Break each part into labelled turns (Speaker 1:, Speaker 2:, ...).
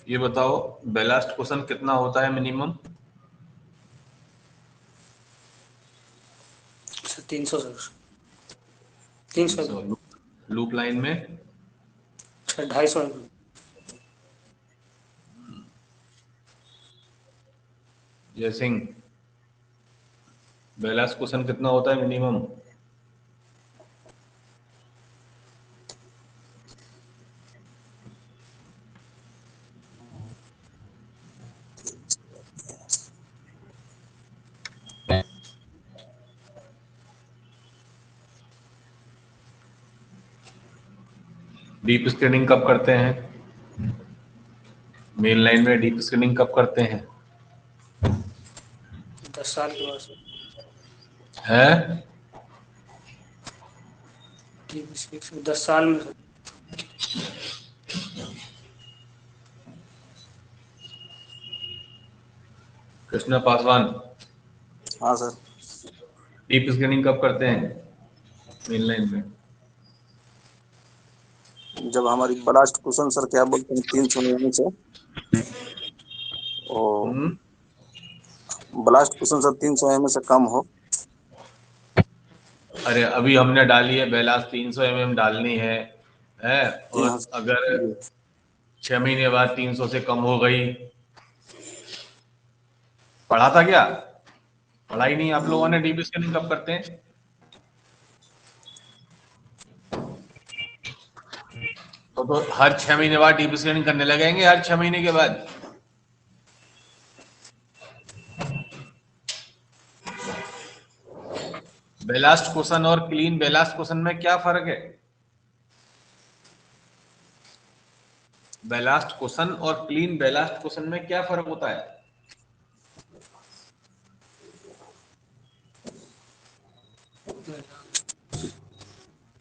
Speaker 1: ये बताओ ballast question कितना होता है मिनिमम?
Speaker 2: 300 सर, 300
Speaker 1: लूप लाइन में
Speaker 2: 250।
Speaker 1: जय सिंह, बेलास्ट क्वेश्चन कितना होता है मिनिमम? डीप स्क्रीनिंग कब करते हैं? मेन लाइन में डीप स्क्रीनिंग कब करते हैं?
Speaker 2: 10 साल के बाद सर।
Speaker 1: है
Speaker 2: 10 साल में सर।
Speaker 1: कृष्णा पासवान,
Speaker 3: हाँ सर।
Speaker 1: डीप स्क्रीनिंग कब करते हैं मेन लाइन में?
Speaker 3: जब हमारी ब्लास्ट क्वेश्चन सर क्या बोलते हैं 300 mm से, और ब्लास्ट क्वेश्चन सर 300 mm से कम हो।
Speaker 1: अरे अभी हमने डाली है बेलास्ट 300 mm डालनी है और अगर 6 महीने बाद 300 से कम हो गई, पढ़ा था क्या? पढ़ा ही नहीं आप लोगों ने। डीप स्कैनिंग कब करते हैं? तो हर 6 महीने बाद डीप स्कैनिंग करने लगेंगे, हर 6 महीने के बाद। बेलास्ट क्वेश्चन और क्लीन बेलास्ट क्वेश्चन में क्या फर्क है? बेलास्ट क्वेश्चन और क्लीन बेलास्ट क्वेश्चन में क्या फर्क होता है?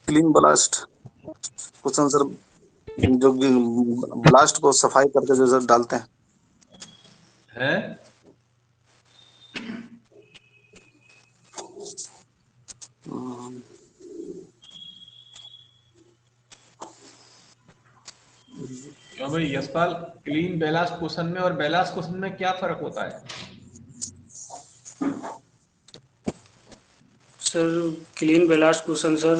Speaker 3: क्लीन ब्लास्ट क्वेश्चन सर जो ब्लास्ट को सफाई करके जो सर डालते हैं।
Speaker 1: क्यों भाई यशपाल, क्लीन बेलास्ट क्वेश्चन में और बेलास्ट क्वेश्चन में क्या फर्क होता है?
Speaker 2: Sir clean ballast question sir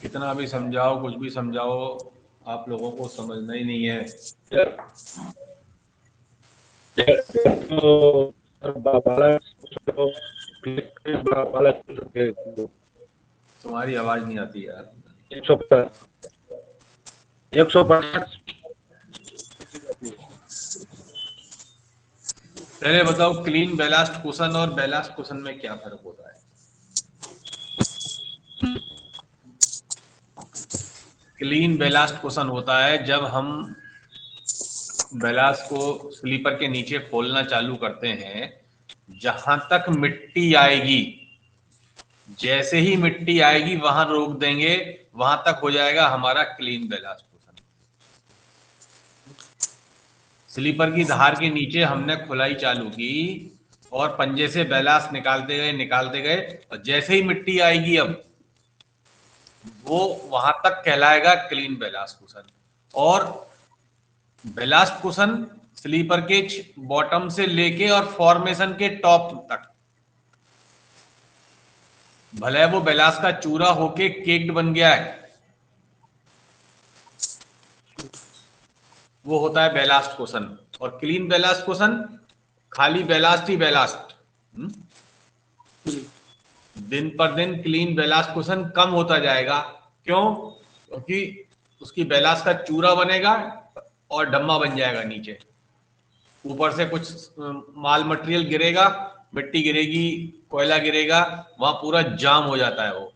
Speaker 1: कितना भी समझाओ, कुछ भी समझाओ, आप लोगों को समझना ही नहीं है। तुम्हारी आवाज नहीं आती यार।
Speaker 4: 150
Speaker 1: पहले बताओ क्लीन बेलास्ट क्वेश्चन और बेलास्ट क्वेश्चन में क्या फर्क होता है? क्लीन बेलास्ट क्वेश्चन होता है जब हम बेलास्ट को स्लीपर के नीचे खोलना चालू करते हैं, जहां तक मिट्टी आएगी, जैसे ही मिट्टी आएगी वहां रोक देंगे, वहां तक हो जाएगा हमारा क्लीन बेलास्ट क्वेश्चन। स्लीपर की धार के नीचे हमने खुलाई चालू की और पंजे से बेलास्ट निकालते गए और जैसे ही मिट्टी आएगी अब वो वहां तक कहलाएगा क्लीन बेलास्ट क्वेश्चन। और बेलास्ट क्वेश्चन स्लीपर के बॉटम से लेके और फॉर्मेशन के टॉप तक, भले वो बेलास्ट का चूरा होके केक्ड बन गया है, वो होता है बेलास्ट क्वेश्चन। और क्लीन बेलास्ट क्वेश्चन खाली बेलास्ट ही बेलास्ट। दिन पर दिन क्लीन बेलास्ट क्वेश्चन कम होता जाएगा। क्यों? क्योंकि उसकी बेलास्ट का चूरा बनेगा और डम्मा बन जाएगा नीचे, ऊपर से कुछ माल मटेरियल गिरेगा, मिट्टी गिरेगी, कोयला गिरेगा, वहां पूरा जाम हो जाता है वो।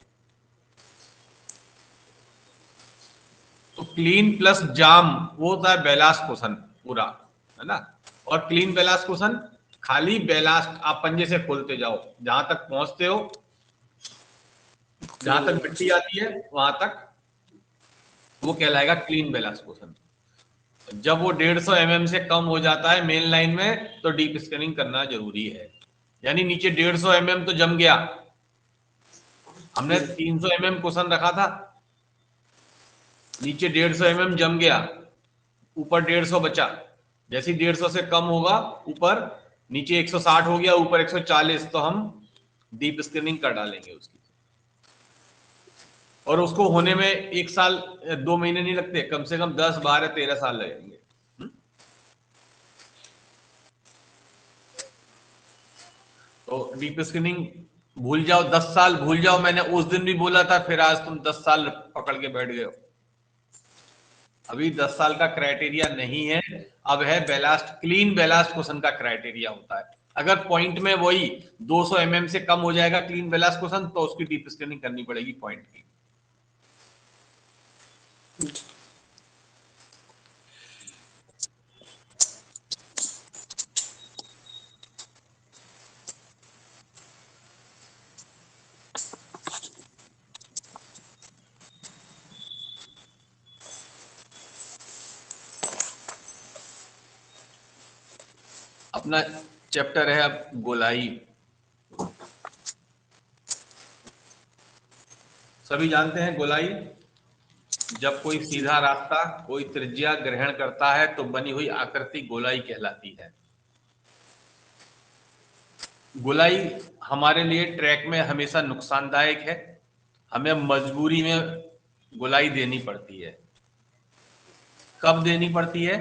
Speaker 1: तो क्लीन प्लस जाम वो होता है बेलास्ट क्वेश्चन पूरा, है ना। और क्लीन बेलास्ट क्वेश्चन खाली बेलास्ट आप पंजे से खोलते जाओ, जहां तक पहुंचते हो, जहां तक मिट्टी आती है वहां तक, वो कहलाएगा क्लीन बेलास्ट क्वेश्चन। जब वो 150 mm से कम हो जाता है मेन लाइन में, तो डीप स्कैनिंग करना जरूरी है। यानी नीचे 150 mm तो जम गया, हमने 300 mm क्वेश्चन रखा था, नीचे 150 mm जम गया, ऊपर 150 बचा। जैसे 150 से कम होगा ऊपर, नीचे 160 हो गया, ऊपर 140, तो हम डीप स्कैनिंग कर डालेंगे उसकी। और उसको होने में 1 साल 2 महीने नहीं लगते, कम से कम 10 12 13 साल लगेंगे। तो डीप स्कैनिंग भूल जाओ, 10 साल भूल जाओ, मैंने उस दिन भी बोला था, फिर आज तुम 10 साल पकड़ के बैठ गए हो। अभी 10 साल का क्राइटेरिया नहीं है, अब है बेलास्ट, क्लीन बेलास्ट क्वेश्चन का क्राइटेरिया होता है। अगर पॉइंट में वही 200 mm से कम हो जाएगा क्लीन बेलास्ट क्वेश्चन, तो उसकी डीप स्कैनिंग करनी पड़ेगी पॉइंट की। अपना चैप्टर है अब गोलाई। सभी जानते हैं गोलाई, जब कोई सीधा रास्ता कोई त्रिज्या ग्रहण करता है तो बनी हुई आकृति गोलाई कहलाती है। गोलाई हमारे लिए ट्रैक में हमेशा नुकसानदायक है, हमें मजबूरी में गोलाई देनी पड़ती है। कब देनी पड़ती है?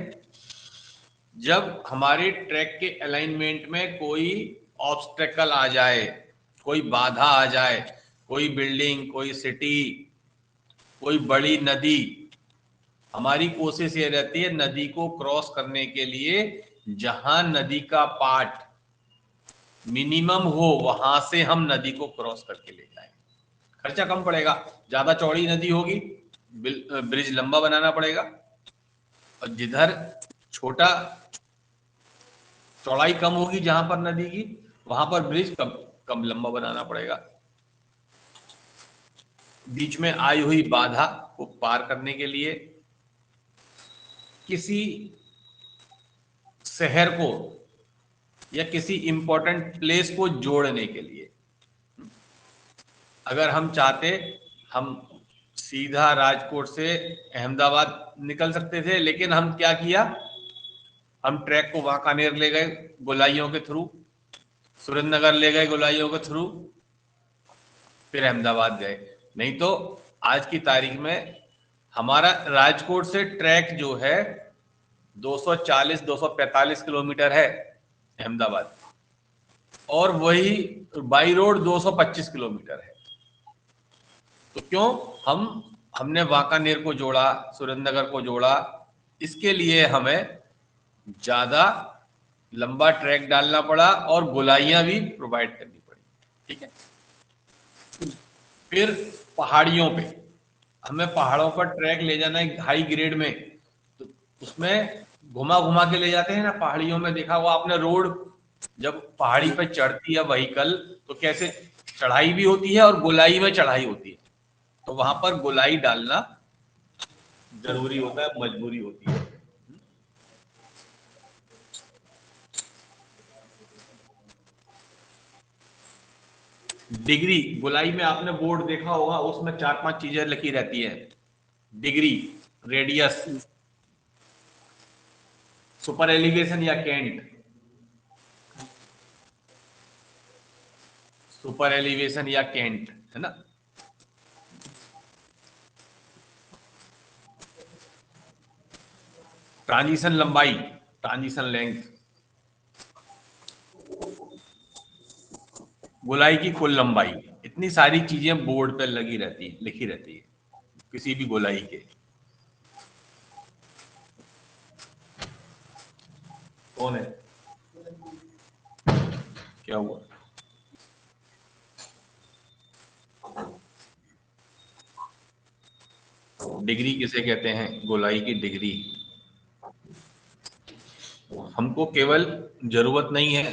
Speaker 1: जब हमारे ट्रैक के अलाइनमेंट में कोई ऑब्स्टेकल आ जाए, कोई बाधा आ जाए, कोई बिल्डिंग, कोई सिटी, कोई बड़ी नदी। हमारी कोशिश ये रहती है नदी को क्रॉस करने के लिए जहां नदी का पार्ट मिनिमम हो, वहां से हम नदी को क्रॉस करके ले जाएं। खर्चा कम पड़ेगा, ज्यादा चौड़ी नदी होगी ब्रिज लंबा बनाना पड़ेगा, और जिधर छोटा चौड़ाई कम होगी जहां पर नदी की, वहां पर ब्रिज कम लंबा बनाना पड़ेगा। बीच में आई हुई बाधा को पार करने के लिए, किसी शहर को या किसी इंपॉर्टेंट प्लेस को जोड़ने के लिए। अगर हम चाहते, हम सीधा राजकोट से अहमदाबाद निकल सकते थे, लेकिन हम क्या किया, हम ट्रैक को वांकानेर ले गए गोलाइयों के थ्रू, सुरेंद्रनगर ले गए गोलाइयों के थ्रू, फिर अहमदाबाद गए। नहीं तो आज की तारीख में हमारा राजकोट से ट्रैक जो है 240-245 किलोमीटर है अहमदाबाद, और वही बाई रोड 225 किलोमीटर है। तो क्यों हमने वांकानेर को जोड़ा, सुरेंद्रनगर को जोड़ा, इसके लिए हमें ज्यादा लंबा ट्रैक डालना पड़ा और गोलाइयां भी प्रोवाइड करनी पड़ी। ठीक है। फिर पहाड़ियों पे, हमें पहाड़ों पर ट्रैक ले जाना है हाई ग्रेड में, तो उसमें घुमा घुमा के ले जाते हैं ना। पहाड़ियों में देखा हुआ आपने रोड, जब पहाड़ी पे चढ़ती है व्हीकल तो कैसे चढ़ाई भी होती है और गोलाई में चढ़ाई होती है, तो वहां पर गोलाई डालना जरूरी होता है, मजबूरी होती है। डिग्री, गोलाई में आपने बोर्ड देखा होगा, उसमें 4-5 चीजें लिखी रहती है। डिग्री, रेडियस, सुपर एलिवेशन या कैंट, सुपर एलिवेशन या कैंट, है ना। ट्रांजिशन लंबाई, ट्रांजिशन लेंथ, गोलाई की कुल लंबाई, इतनी सारी चीजें बोर्ड पे लगी रहती है, लिखी रहती है किसी भी गोलाई के। कौन है, क्या हुआ? डिग्री किसे कहते हैं, गोलाई की डिग्री। हमको केवल जरूरत नहीं है,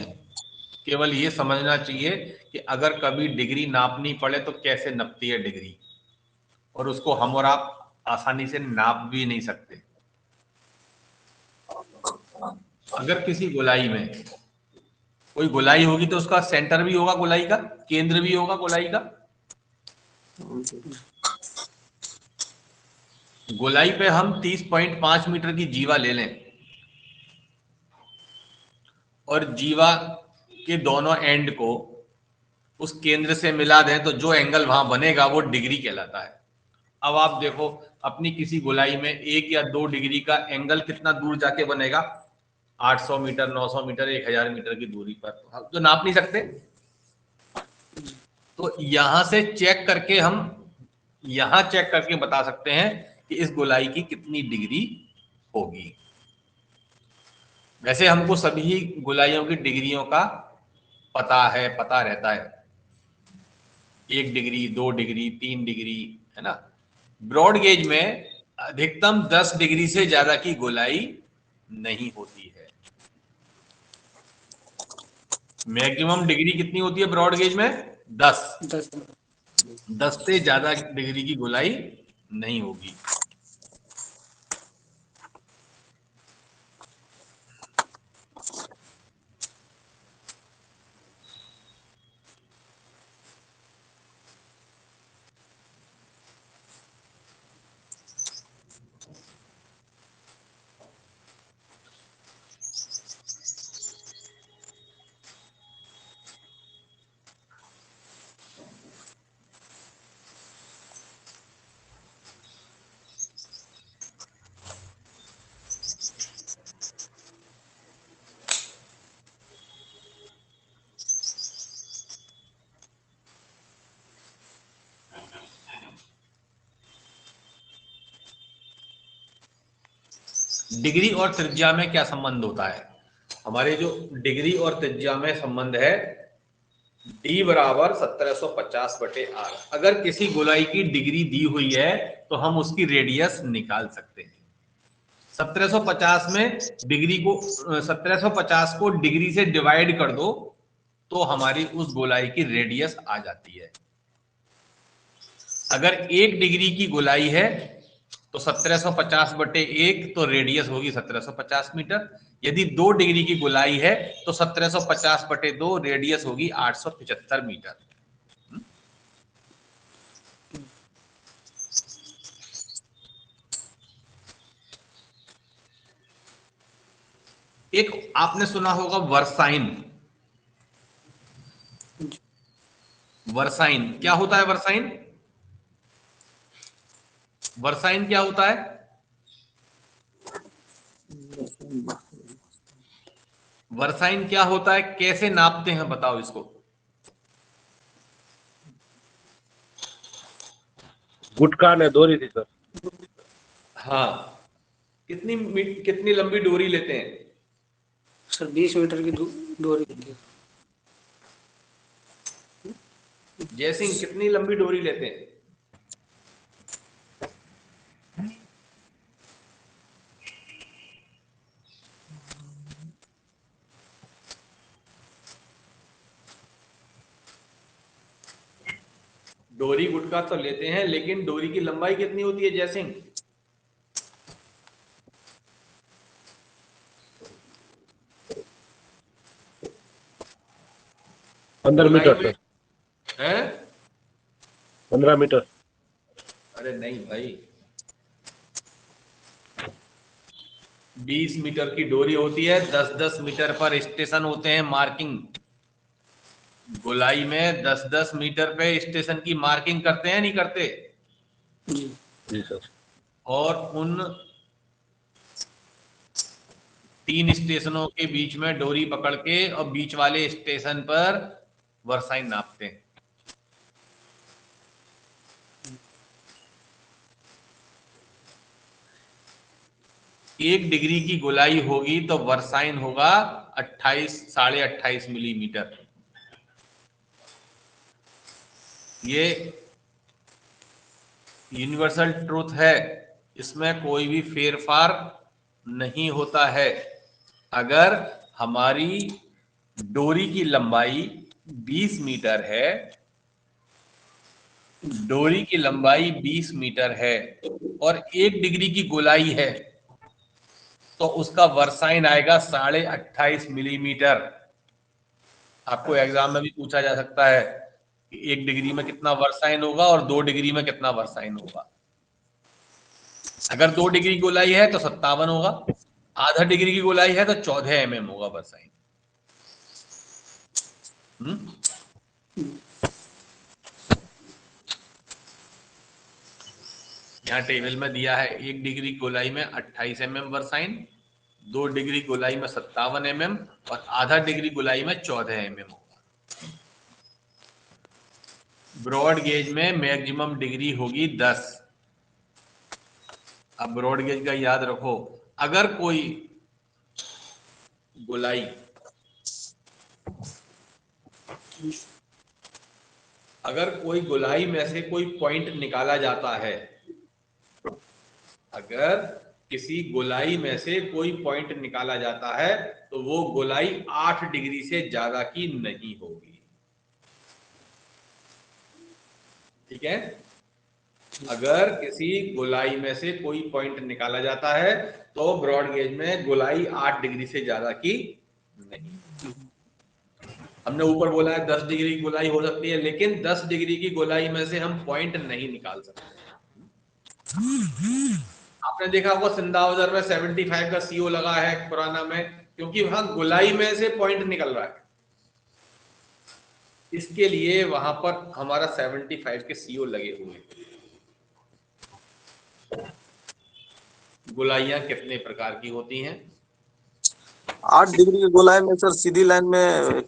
Speaker 1: केवल ये समझना चाहिए कि अगर कभी डिग्री नापनी पड़े तो कैसे नपती है डिग्री, और उसको हम और आप आसानी से नाप भी नहीं सकते। अगर किसी गोलाई में कोई गोलाई होगी तो उसका सेंटर भी होगा गोलाई का, केंद्र भी होगा गोलाई का। गोलाई पे हम 30.5 मीटर की जीवा ले लें और जीवा के दोनों एंड को उस केंद्र से मिला दें तो जो एंगल वहां बनेगा वो डिग्री कहलाता है। अब आप देखो अपनी किसी गोलाई में 1 या 2 डिग्री का एंगल कितना दूर जाके बनेगा, 800 मीटर, 900 मीटर, 1000 मीटर की दूरी पर, हम तो नाप नहीं सकते। तो यहां से चेक करके हम यहां चेक करके बता सकते हैं कि इस गोलाई की कितनी डिग्री होगी। वैसे हमको सभी गोलाइयों की डिग्रियों का पता रहता है, 1 डिग्री, 2 डिग्री, 3 डिग्री, है ना। ब्रॉड गेज में अधिकतम 10 डिग्री से ज्यादा की गोलाई नहीं होती है। मैक्सिमम डिग्री कितनी होती है ब्रॉड गेज में? 10। 10 से ज्यादा डिग्री की गोलाई नहीं होगी। डिग्री और त्रिज्या में क्या संबंध होता है? हमारे जो डिग्री और त्रिज्या में संबंध है, D बराबर 1750/r। अगर किसी गोलाई की डिग्री दी हुई है तो हम उसकी रेडियस निकाल सकते हैं। 1750 में डिग्री को 1750 को डिग्री से डिवाइड कर दो तो हमारी उस गोलाई की रेडियस आ जाती है। अगर 1 डिग्री की गोलाई है तो 1750/1 तो रेडियस होगी 1750 मीटर। यदि 2 डिग्री की गोलाई है तो 1750/2 रेडियस होगी 875 मीटर। एक आपने सुना होगा वर्साइन। वर्साइन क्या होता है? वर्साइन वर्साइन क्या होता है? वर्साइन क्या होता है, कैसे नापते हैं बताओ इसको।
Speaker 4: गुटका ने डोरी थी सर।
Speaker 1: हाँ, कितनी लंबी डोरी लेते हैं?
Speaker 2: सर 20 मीटर की डोरी होती है।
Speaker 1: जयसिंह कितनी लंबी डोरी लेते हैं? डोरी गुटका तो लेते हैं, लेकिन डोरी की लंबाई कितनी होती है जयसिंह?
Speaker 4: पंद्रह मीटर सर।
Speaker 1: हैं?
Speaker 4: 15 मीटर।
Speaker 1: अरे नहीं भाई, 20 मीटर की डोरी होती है। 10-10 मीटर पर स्टेशन होते हैं मार्किंग। गोलाई में 10-10 मीटर पे स्टेशन की मार्किंग करते हैं, नहीं करते?
Speaker 2: जी
Speaker 4: जी सर।
Speaker 1: और उन 3 स्टेशनों के बीच में डोरी पकड़ के और बीच वाले स्टेशन पर वर्साइन नापते हैं। एक डिग्री की गोलाई होगी तो वर्साइन होगा 28-28.5 मिलीमीटर। ये यूनिवर्सल ट्रूथ है। इसमें कोई भी फेरफार नहीं होता है। अगर हमारी डोरी की लंबाई 20 मीटर है, डोरी की लंबाई 20 मीटर है और 1 डिग्री की गोलाई है, तो उसका वर्साइन आएगा 28.5 मिलीमीटर। आपको एग्जाम में भी पूछा जा सकता है कि 1 डिग्री में कितना वर्साइन होगा और 2 डिग्री में कितना वर्साइन होगा। अगर 2 डिग्री की गोलाई है तो 57 होगा, आधा डिग्री की गोलाई है तो 14 mm होगा वर्साइन। यहाँ टेबल में दिया है 1 डिग्री गोलाई में 28 mm वर्साइन, 2 डिग्री गोलाई में 57 mm और आधा डिग्री गोलाई में 14 mm होगा। ब्रॉड गेज में मैक्सिमम डिग्री होगी 10। अब ब्रॉड गेज का याद रखो, अगर कोई गोलाई में से कोई पॉइंट निकाला जाता है, अगर किसी गोलाई में से कोई पॉइंट निकाला जाता है तो वो गोलाई 8 डिग्री से ज्यादा की नहीं होगी। ठीक है, अगर किसी गोलाई में से कोई पॉइंट निकाला जाता है तो ब्रॉड गेज में गोलाई 8 डिग्री से ज्यादा की नहीं। हमने ऊपर बोला है 10 डिग्री की गोलाई हो सकती है, लेकिन 10 डिग्री की गोलाई में से हम पॉइंट नहीं निकाल सकते। आपने देखा होगा सिंधावदर में 75 का सीओ लगा है पुराना में, क्योंकि वहां गोलाई में से पॉइंट निकल रहा है, इसके लिए वहां पर हमारा 75 के सीओ लगे हुए हैं। गोलाइयां कितने प्रकार की होती हैं?
Speaker 3: 8 डिग्री की गोलाई में सर सीधी लाइन में एक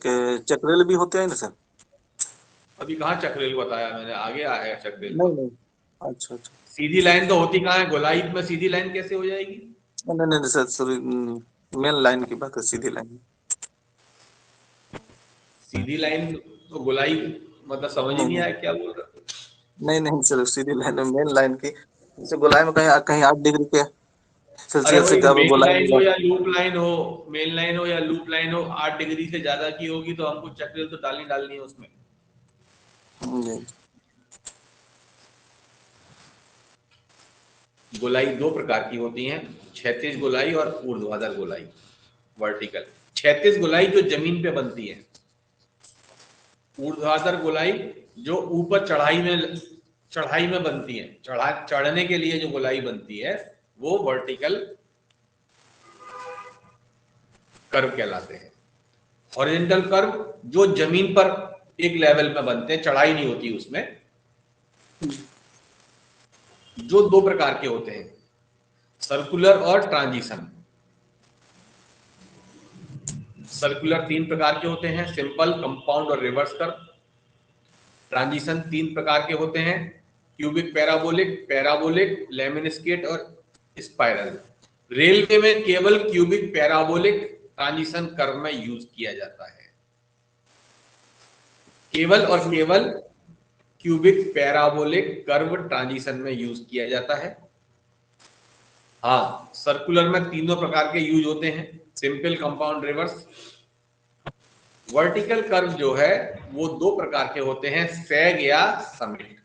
Speaker 3: चक्रेल भी होते हैं ना सर?
Speaker 1: अभी कहाँ चक्रेल बताया मैंने, आगे आया है चक्रेल
Speaker 3: नहीं
Speaker 1: तो।
Speaker 3: नहीं, अच्छा अच्छा,
Speaker 1: सीधी लाइन तो होती कहाँ है, गोलाई में सीधी लाइन कैसे हो जाएगी?
Speaker 3: नहीं नहीं नहीं सर, सॉरी, मेन लाइन की बात है, सीधी लाइन।
Speaker 1: सीधी लाइन तो गोलाई, मतलब समझ ही नहीं
Speaker 3: नहीं
Speaker 1: आया क्या बोल रहा।
Speaker 3: नहीं नहीं सर, सीधी लाइन में, मेन लाइन की, जैसे गोलाई में कहीं कहीं 8 डिग्री के
Speaker 1: अरे
Speaker 3: सेल्सियस से
Speaker 1: वही
Speaker 3: क्या
Speaker 1: मेन
Speaker 3: गोलाई
Speaker 1: लाइन हो
Speaker 3: में।
Speaker 1: या लूप लाइन हो, मेन लाइन हो या लूप लाइन हो, 8 डिग्री से ज्यादा की होगी तो हमको चक्रेल तो डालनी है उसमें।
Speaker 3: जी।
Speaker 1: गोलाई दो प्रकार की होती हैं, क्षैतिज गोलाई और ऊर्ध्वाधर गोलाई, वर्टिकल। क्षैतिज गोलाई जो जमीन पे बनती है, ऊर्ध्वाधर गोलाई जो ऊपर चढ़ाई में बनती है, चढ़ने के लिए जो गोलाई बनती है वो वर्टिकल कर्व कहलाते हैं। हॉरिजॉन्टल कर्व जो जमीन पर एक लेवल पे बनते हैं, चढ़ाई नहीं होती उसमें, जो दो प्रकार के होते हैं, सर्कुलर और ट्रांजिशन। सर्कुलर 3 प्रकार के होते हैं, सिंपल, कंपाउंड और रिवर्स कर्व। ट्रांजिशन 3 प्रकार के होते हैं, क्यूबिक, पैराबोलिक, पैराबोलिक, लेमिनस्केट और स्पाइरल। रेलवे में केवल क्यूबिक पैराबोलिक ट्रांजिशन कर्व में यूज किया जाता है, केवल और केवल क्यूबिक पैराबोलिक कर्व ट्रांजिशन में यूज किया जाता है। हाँ, सर्कुलर में तीनों प्रकार के यूज होते हैं, simple, compound, reverse. Vertical curve जो है वो दो प्रकार के होते हैं, सैग या समिट।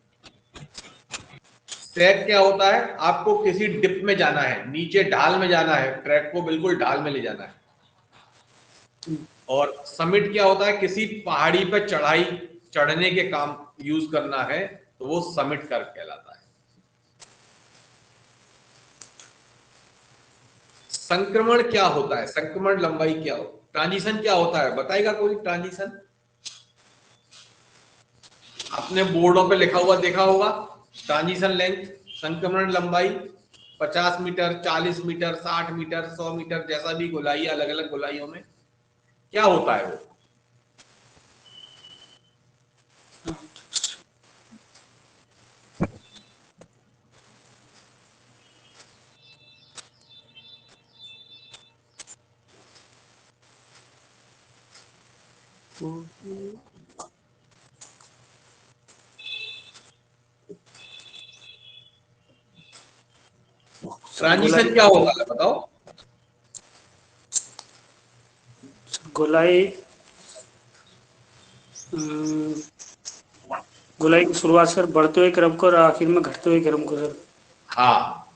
Speaker 1: सैग क्या होता है, आपको किसी डिप में जाना है, नीचे ढाल में जाना है, ट्रैक को बिल्कुल ढाल में ले जाना है। और समिट क्या होता है, किसी पहाड़ी पर चढ़ने के काम यूज करना है, तो वो समिट कर्व कहलाता है। संक्रमण क्या होता है, संक्रमण लंबाई क्या हो, ट्रांजिशन क्या होता है, बताएगा कोई? ट्रांजिशन आपने बोर्डों पे लिखा हुआ देखा होगा, ट्रांजिशन लेंथ, संक्रमण लंबाई 50 मीटर, 40 मीटर, 60 मीटर, 100 मीटर, जैसा भी गोलाई, अलग अलग गोलाइयों में क्या होता है वो। ट्रांजिशन क्या होगा बताओ?
Speaker 2: गोलाई गोलाई की शुरुआत सर बढ़ते हुए क्रम को और आखिर में घटते हुए क्रम को सर।
Speaker 1: हाँ,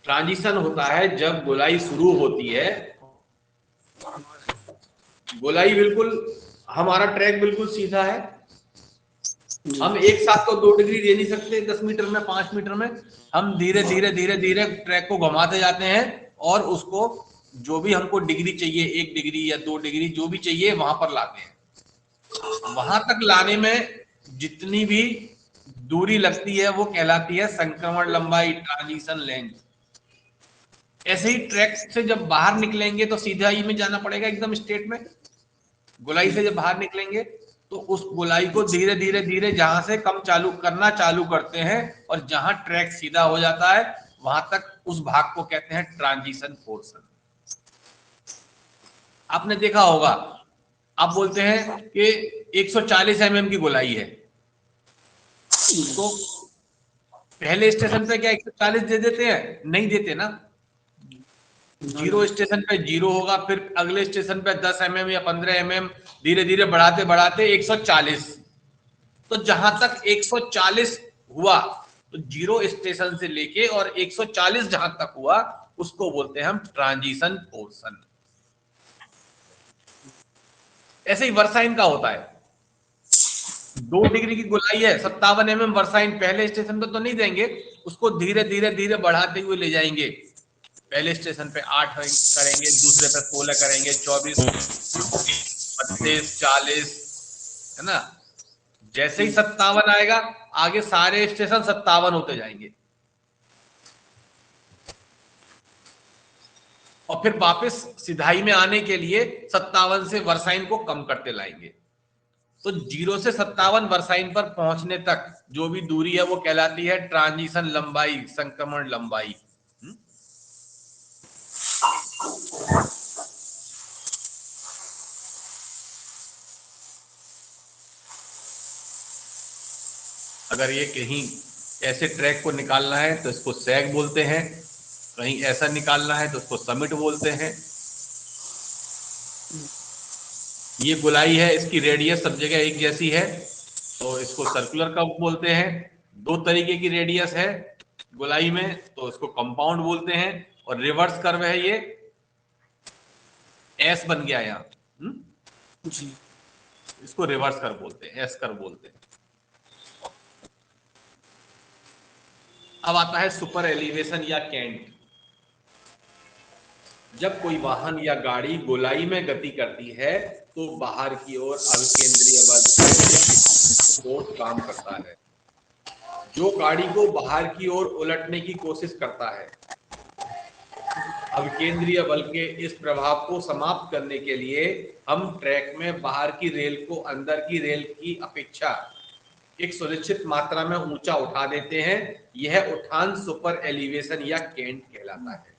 Speaker 1: ट्रांजिशन होता है जब गोलाई शुरू होती है। गोलाई बिल्कुल, हमारा ट्रैक बिल्कुल सीधा है, हम एक साथ तो 2 डिग्री दे नहीं सकते 10 मीटर में 5 मीटर में। हम धीरे धीरे धीरे धीरे ट्रैक को घुमाते जाते हैं और उसको जो भी हमको डिग्री चाहिए, 1 डिग्री या 2 डिग्री जो भी चाहिए वहां पर लाते हैं। वहां तक लाने में जितनी भी दूरी लगती है वो कहलाती है संक्रमण लंबाई, ट्रांजिशन लेंथ। ऐसे ही ट्रैक से जब बाहर निकलेंगे तो सीधाई में जाना पड़ेगा, एकदम स्ट्रेट में। गोलाई से जब बाहर निकलेंगे तो उस गोलाई को धीरे धीरे धीरे जहां से कम चालू करते हैं और जहां ट्रैक सीधा हो जाता है वहां तक उस भाग को कहते हैं ट्रांजिशन पोर्शन। आपने देखा होगा, आप बोलते हैं कि 140 mm की गोलाई है, तो पहले स्टेशन पे क्या 140 दे देते हैं? नहीं देते ना। जीरो स्टेशन पे 0 होगा, फिर अगले स्टेशन पे 10 mm या 15 mm धीरे धीरे बढ़ाते बढ़ाते 140। तो जहां तक 140 हुआ तो 0 स्टेशन से लेके और 140 जहां तक हुआ उसको बोलते हैं हम ट्रांजिशन पोर्शन। ऐसे ही वर्साइन का होता है। 2 डिग्री की गोलाई है, 57 mm वर्साइन, पहले स्टेशन पे तो नहीं देंगे, उसको धीरे धीरे धीरे बढ़ाते हुए ले जाएंगे। पहले स्टेशन पे 8 करेंगे, दूसरे पे 16 करेंगे, 24, 32, 40, है ना। जैसे ही 57 आएगा आगे सारे स्टेशन 57 होते जाएंगे और फिर वापस सिधाई में आने के लिए 57 से वर्साइन को कम करते लाएंगे। तो 0 से 57 वर्साइन पर पहुंचने तक जो भी दूरी है वो कहलाती है ट्रांजिशन लंबाई, संक्रमण लंबाई। अगर ये कहीं ऐसे ट्रैक को निकालना है तो इसको सैग बोलते हैं, कहीं ऐसा निकालना है तो उसको समिट बोलते हैं। ये गोलाई है, इसकी रेडियस सब जगह एक जैसी है तो इसको सर्कुलर कर्व बोलते हैं। 2 तरीके की रेडियस है गोलाई में तो इसको कंपाउंड बोलते हैं। और रिवर्स कर्व है ये, एस बन गया यहाँ,
Speaker 2: जी
Speaker 1: इसको रिवर्स कर्व बोलते हैं, एस कर्व बोलते हैं। अब आता है सुपर एलिवेशन या कैंट। जब कोई वाहन या गाड़ी गोलाई में गति करती है तो बाहर की ओर अभिकेंद्रीय बल फोर्स काम करता है। जो गाड़ी को बाहर की ओर उलटने की कोशिश करता है, अभिकेंद्रीय बल के इस प्रभाव को समाप्त करने के लिए हम ट्रैक में बाहर की रेल को अंदर की रेल की अपेक्षा एक सुनिश्चित मात्रा में ऊंचा उठा देते हैं। यह उठान सुपर एलिवेशन या कैंट कहलाता है।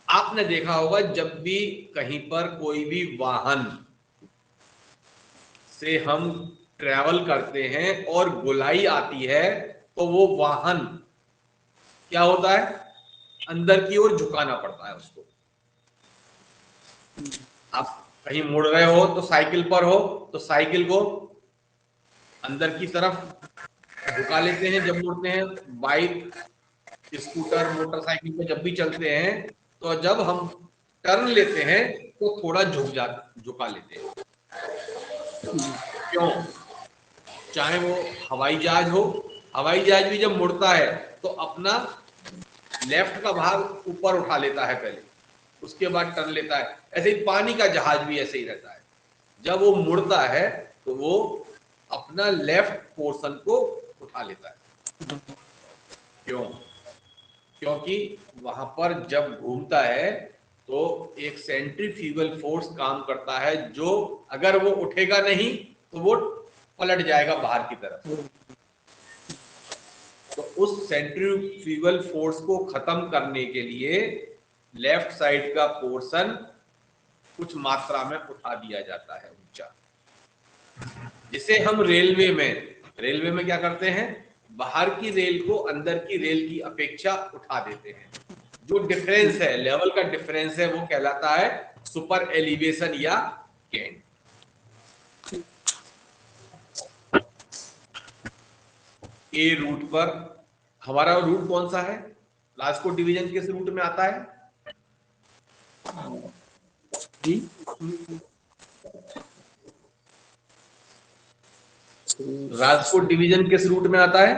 Speaker 1: आपने देखा होगा जब भी कहीं पर कोई भी वाहन से हम ट्रैवल करते हैं और गोलाई आती है तो वो वाहन क्या होता है, अंदर की ओर झुकाना पड़ता है उसको। आप कहीं मुड़ रहे हो तो साइकिल पर हो तो साइकिल को अंदर की तरफ झुका लेते हैं जब मुड़ते हैं। बाइक, स्कूटर, मोटरसाइकिल पे जब भी चलते हैं तो जब हम टर्न लेते हैं तो थोड़ा झुका लेते हैं। क्यों? चाहे वो हवाई जहाज हो, हवाई जहाज भी जब मुड़ता है तो अपना लेफ्ट का भाग ऊपर उठा लेता है पहले, उसके बाद टर्न लेता है। ऐसे ही पानी का जहाज भी ऐसे ही रहता है, जब वो मुड़ता है तो वो अपना लेफ्ट पोर्शन को उठा लेता है। क्यों? क्योंकि वहां पर जब घूमता है तो एक सेंट्रीफ्यूगल फोर्स काम करता है जो अगर वो उठेगा नहीं तो वो पलट जाएगा बाहर की तरफ। तो उस सेंट्रीफ्यूगल फोर्स को खत्म करने के लिए लेफ्ट साइड का पोर्शन कुछ मात्रा में उठा दिया जाता है ऊंचा। जिसे हम रेलवे में क्या करते हैं, बाहर की रेल को अंदर की रेल की अपेक्षा उठा देते हैं। जो डिफरेंस है, लेवल का डिफरेंस है, वो कहलाता है सुपर एलिवेशन या कैंट। ए रूट पर हमारा रूट कौन सा है? राजकोट डिवीजन किस रूट में आता है?
Speaker 2: डी
Speaker 1: राजकोट डिवीजन किस रूट में आता है?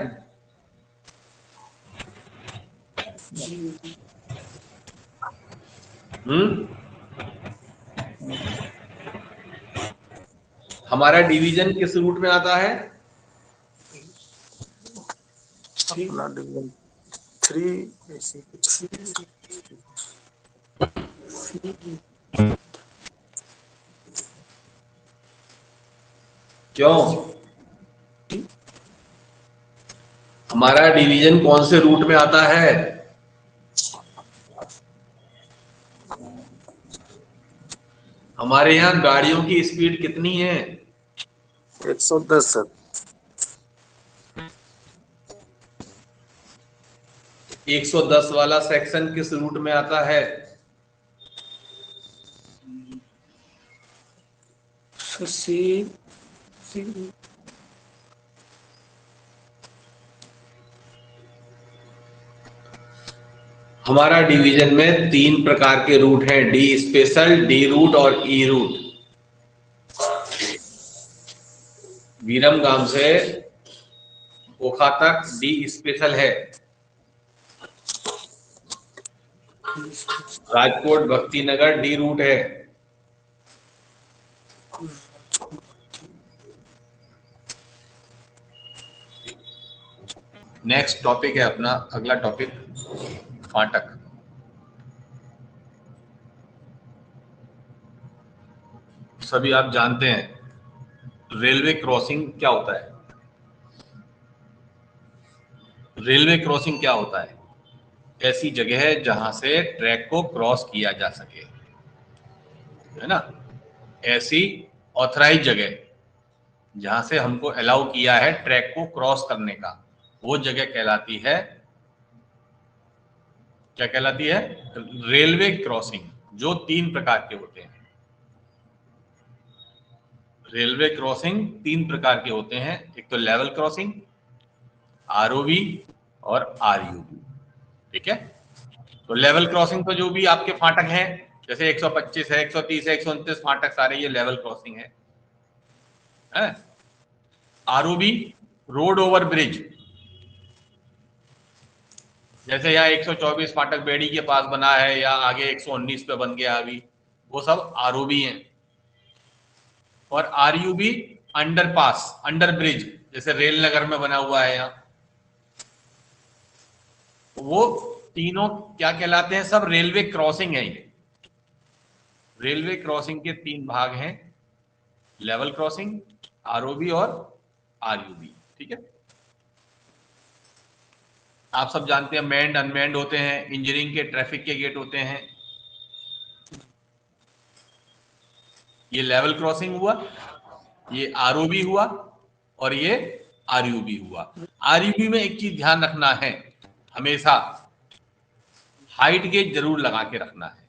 Speaker 1: हमारा डिवीजन किस रूट में आता है?
Speaker 3: अपना डिवीजन 3 ऐसी कुछ।
Speaker 1: क्यों? हमारा डिवीजन कौन से रूट में आता है? हमारे यहाँ गाड़ियों की स्पीड कितनी है?
Speaker 3: 110 सर।
Speaker 1: 110 वाला सेक्शन किस रूट में आता है?
Speaker 2: सी
Speaker 1: हमारा डिवीजन में 3 प्रकार के रूट हैं, डी स्पेशल, डी रूट और ई रूट। विरमगाम से ओखा तक डी स्पेशल है। राजकोट भक्ति नगर डी रूट है। नेक्स्ट टॉपिक है अपना, अगला टॉपिक फाटक। सभी आप जानते हैं रेलवे क्रॉसिंग क्या होता है? रेलवे क्रॉसिंग क्या होता है? ऐसी जगह है जहां से ट्रैक को क्रॉस किया जा सके, है ना? ऐसी ऑथराइज जगह जहां से हमको अलाउ किया है ट्रैक को क्रॉस करने का, वो जगह कहलाती है, क्या कहलाती है? Railway crossing. जो 3 प्रकार के होते हैं। रेलवे क्रॉसिंग 3 प्रकार के होते हैं। एक तो लेवल क्रॉसिंग, आरओवी और आरयूवी। ठीक है? तो लेवल क्रॉसिंग तो जो भी आपके फाटक हैं, जैसे 125 है, 130 है, 129 फाटक, सारे ये लेवल क्रॉसिंग है। आरओबी रोड ओवर ब्रिज, जैसे यहाँ 124 फाटक बेड़ी के पास बना है या आगे 119 पे बन गया अभी, वो सब आरओबी हैं। और आरयूबी अंडरपास, अंडर ब्रिज, जैसे रेल नगर में बना हुआ है यहाँ, वो तीनों क्या कहलाते हैं? सब रेलवे क्रॉसिंग है। ये रेलवे क्रॉसिंग के 3 भाग हैं, लेवल क्रॉसिंग, आरओबी और आरयूबी। ठीक है? आप सब जानते हैं मैन्ड अनमैन्ड होते हैं, इंजीनियरिंग के ट्रैफिक के गेट होते हैं। ये लेवल क्रॉसिंग हुआ, ये आरओबी हुआ और ये आरयूबी हुआ। आरयूबी में एक चीज ध्यान रखना है, हमेशा हाइट गेज जरूर लगा के रखना है।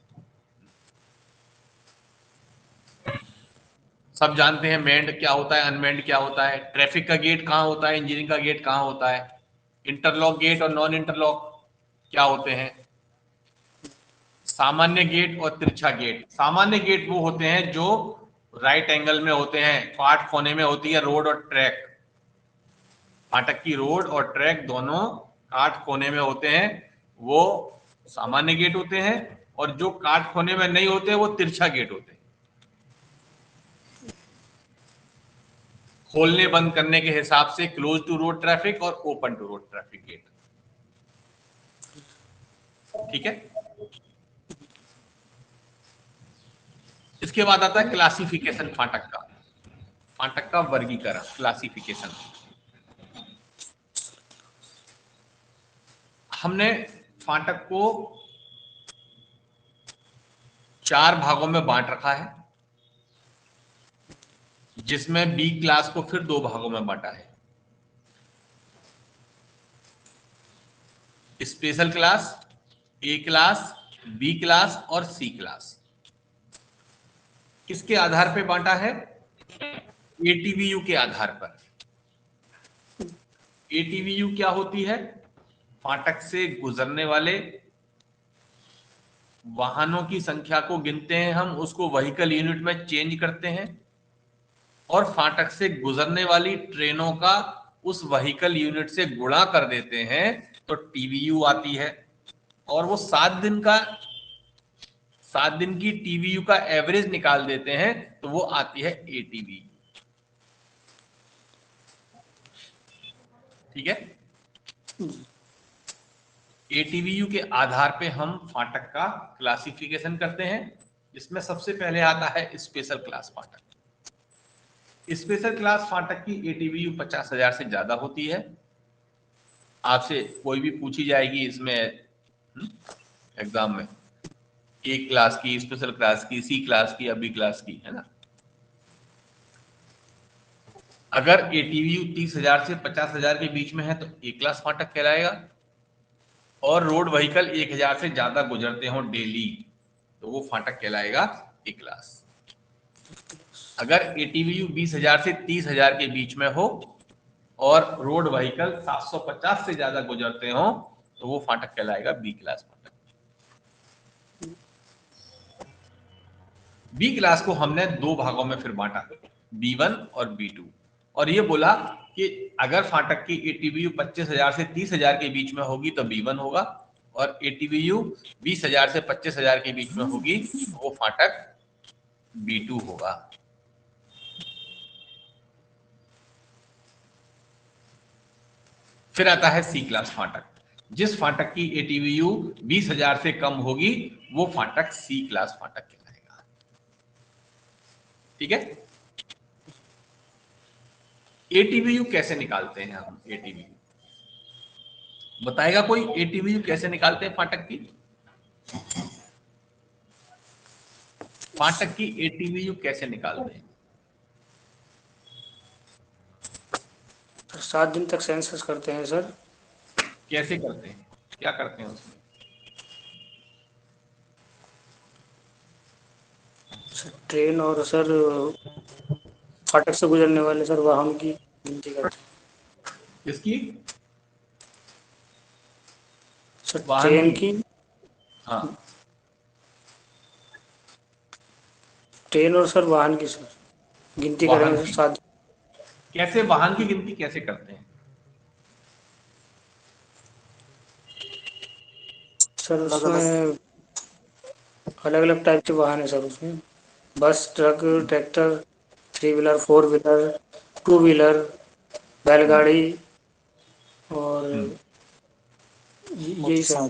Speaker 1: सब जानते हैं मैन्ड क्या होता है, अनमैन्ड क्या होता है, ट्रैफिक का गेट कहाँ होता है, इंजीनियरिंग का गेट कहाँ होता है, इंटरलॉक गेट और नॉन इंटरलॉक क्या होते हैं, सामान्य गेट और तिरछा गेट। सामान्य गेट वो होते हैं जो राइट एंगल में होते हैं, काट कोने में होती है रोड और ट्रैक। फाटक की रोड और ट्रैक दोनों काट कोने में होते हैं, वो सामान्य गेट होते हैं। और जो काट कोने में नहीं होते वो तिरछा गेट होते हैं। खोलने बंद करने के हिसाब से क्लोज टू रोड ट्रैफिक और open to road traffic gate. ठीक है? इसके बाद आता है क्लासिफिकेशन फाटक का। फाटक का वर्गीकरण, क्लासिफिकेशन। हमने फाटक को 4 भागों में बांट रखा है, जिसमें बी क्लास को फिर 2 भागों में बांटा है। स्पेशल क्लास, ए क्लास, बी क्लास और सी क्लास। किसके आधार पे बांटा है? एटीवीयू के आधार पर। एटीवीयू क्या होती है? फाटक से गुजरने वाले वाहनों की संख्या को गिनते हैं हम, उसको व्हीकल यूनिट में चेंज करते हैं और फाटक से गुजरने वाली ट्रेनों का उस व्हीकल यूनिट से गुणा कर देते हैं तो टीवीयू आती है। और वो 7 दिन की टीवीयू का एवरेज निकाल देते हैं तो वो आती है एटीवीयू। ठीक है। एटीवीयू के आधार पे हम फाटक का क्लासिफिकेशन करते हैं, जिसमें सबसे पहले आता है स्पेशल क्लास फाटक। स्पेशल क्लास फाटक की एटीवीयू 50,000 से ज्यादा होती है। आपसे कोई भी पूछी जाएगी इसमें एग्जाम में, ए क्लास की, स्पेशल क्लास की, सी क्लास की या बी क्लास की, है ना। अगर एटीवीयू 30,000 से 50,000 के बीच में है तो ए क्लास फाटक कहलाएगा, और रोड व्हीकल 1,000 से ज्यादा गुजरते हो डेली तो वो फाटक कहलाएगा ए क्लास। अगर एटीवीयू 20,000 से 30,000 के बीच में हो और रोड व्हीकल 750 से ज्यादा गुजरते हो तो वो फाटक कहलाएगा बी क्लास फाटक। बी क्लास को हमने 2 भागों में फिर बांटा, B1 और B2, और ये बोला कि अगर फाटक की एटीवीयू 25,000 से 30,000 के बीच में होगी तो B1 होगा, और एटीवीयू 20,000 से 25,000 के बीच में होगी तो वो फाटक B2 होगा। फिर आता है सी क्लास फाटक। जिस फाटक की एटीवीयू 20,000 से कम होगी वो फाटक सी क्लास फाटक कहलाएगा। ठीक है। एटीवीयू कैसे निकालते हैं हम? एटीवीयू बताएगा कोई? एटीवीयू कैसे निकालते हैं फाटक की? फाटक की एटीवीयू कैसे निकालते हैं?
Speaker 2: 7 दिन तक सेंसस करते हैं सर।
Speaker 1: कैसे करते हैं? क्या करते हैं उसमें?
Speaker 2: ट्रेन और सर फाटक से गुजरने वाले सर वाहन की गिनती करते हैं।
Speaker 1: इसकी
Speaker 2: सर
Speaker 1: वाहन
Speaker 2: ट्रेन
Speaker 1: की?
Speaker 2: की,
Speaker 1: हाँ,
Speaker 2: ट्रेन और सर वाहन की सर गिनती
Speaker 1: वाहन
Speaker 2: करेंगे
Speaker 1: की।
Speaker 2: सर 7।
Speaker 1: कैसे वाहन की गिनती कैसे करते हैं?
Speaker 2: सर उसमें अलग अलग टाइप के वाहन है सर उसमें, बस, truck, tractor, 3 wheeler, 4 wheeler, 2 wheeler, बैलगाड़ी और यही सर।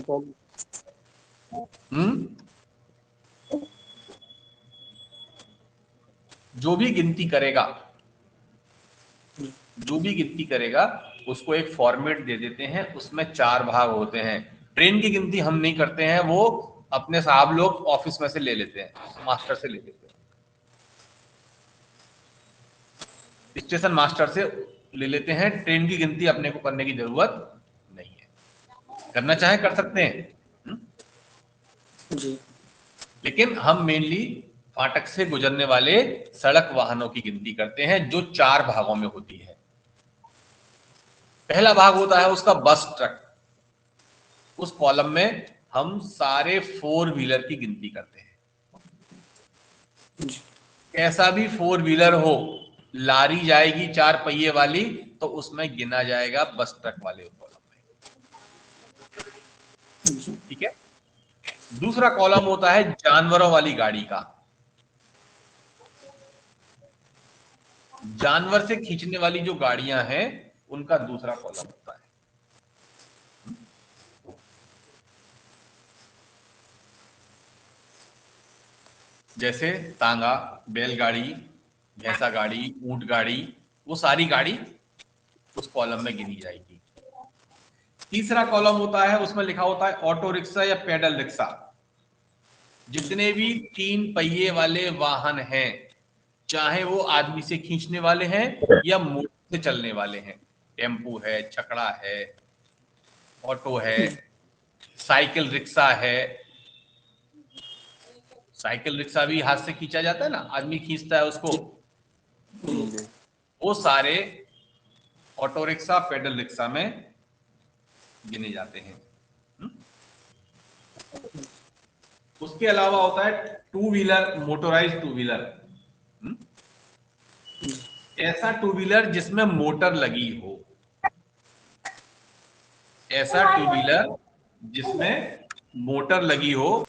Speaker 1: जो भी गिनती करेगा उसको एक फॉर्मेट दे देते हैं, उसमें 4 भाग होते हैं। ट्रेन की गिनती हम नहीं करते हैं, वो अपने साहब लोग ऑफिस में से ले लेते हैं, मास्टर से ले लेते हैं, स्टेशन मास्टर से ले लेते हैं। ट्रेन की गिनती अपने को करने की जरूरत नहीं है, करना चाहे कर सकते हैं
Speaker 2: जी।
Speaker 1: लेकिन हम मेनली फाटक से गुजरने वाले सड़क वाहनों की गिनती करते हैं, जो 4 भागों में होती है। पहला भाग होता है उसका बस ट्रक। उस कॉलम में हम सारे 4 व्हीलर की गिनती करते हैं। कैसा भी 4 व्हीलर हो, लारी जाएगी 4 पहिए वाली तो उसमें गिना जाएगा बस ट्रक वाले कॉलम में। ठीक है। दूसरा कॉलम होता है जानवरों वाली गाड़ी का। जानवर से खींचने वाली जो गाड़ियां हैं उनका दूसरा कॉलम होता है। जैसे तांगा, बैलगाड़ी, भैंसा गाड़ी, ऊंट गाड़ी, वो सारी गाड़ी उस कॉलम में गिनी जाएगी। तीसरा कॉलम होता है, उसमें लिखा होता है ऑटो रिक्शा या पैडल रिक्शा। जितने भी 3 पहिए वाले वाहन हैं, चाहे वो आदमी से खींचने वाले हैं या मोटर से चलने वाले हैं, टेम्पू है, छकड़ा है, ऑटो है, साइकिल रिक्शा है, साइकिल रिक्शा भी हाथ से खींचा जाता है ना, आदमी खींचता है उसको,
Speaker 3: जी।
Speaker 1: वो सारे ऑटो रिक्शा पेडल रिक्शा में गिने जाते हैं। हम्म? उसके अलावा होता है two wheeler, motorise two wheeler. ऐसा टू व्हीलर जिसमें मोटर लगी हो, ऐसा टू व्हीलर जिसमें मोटर लगी हो।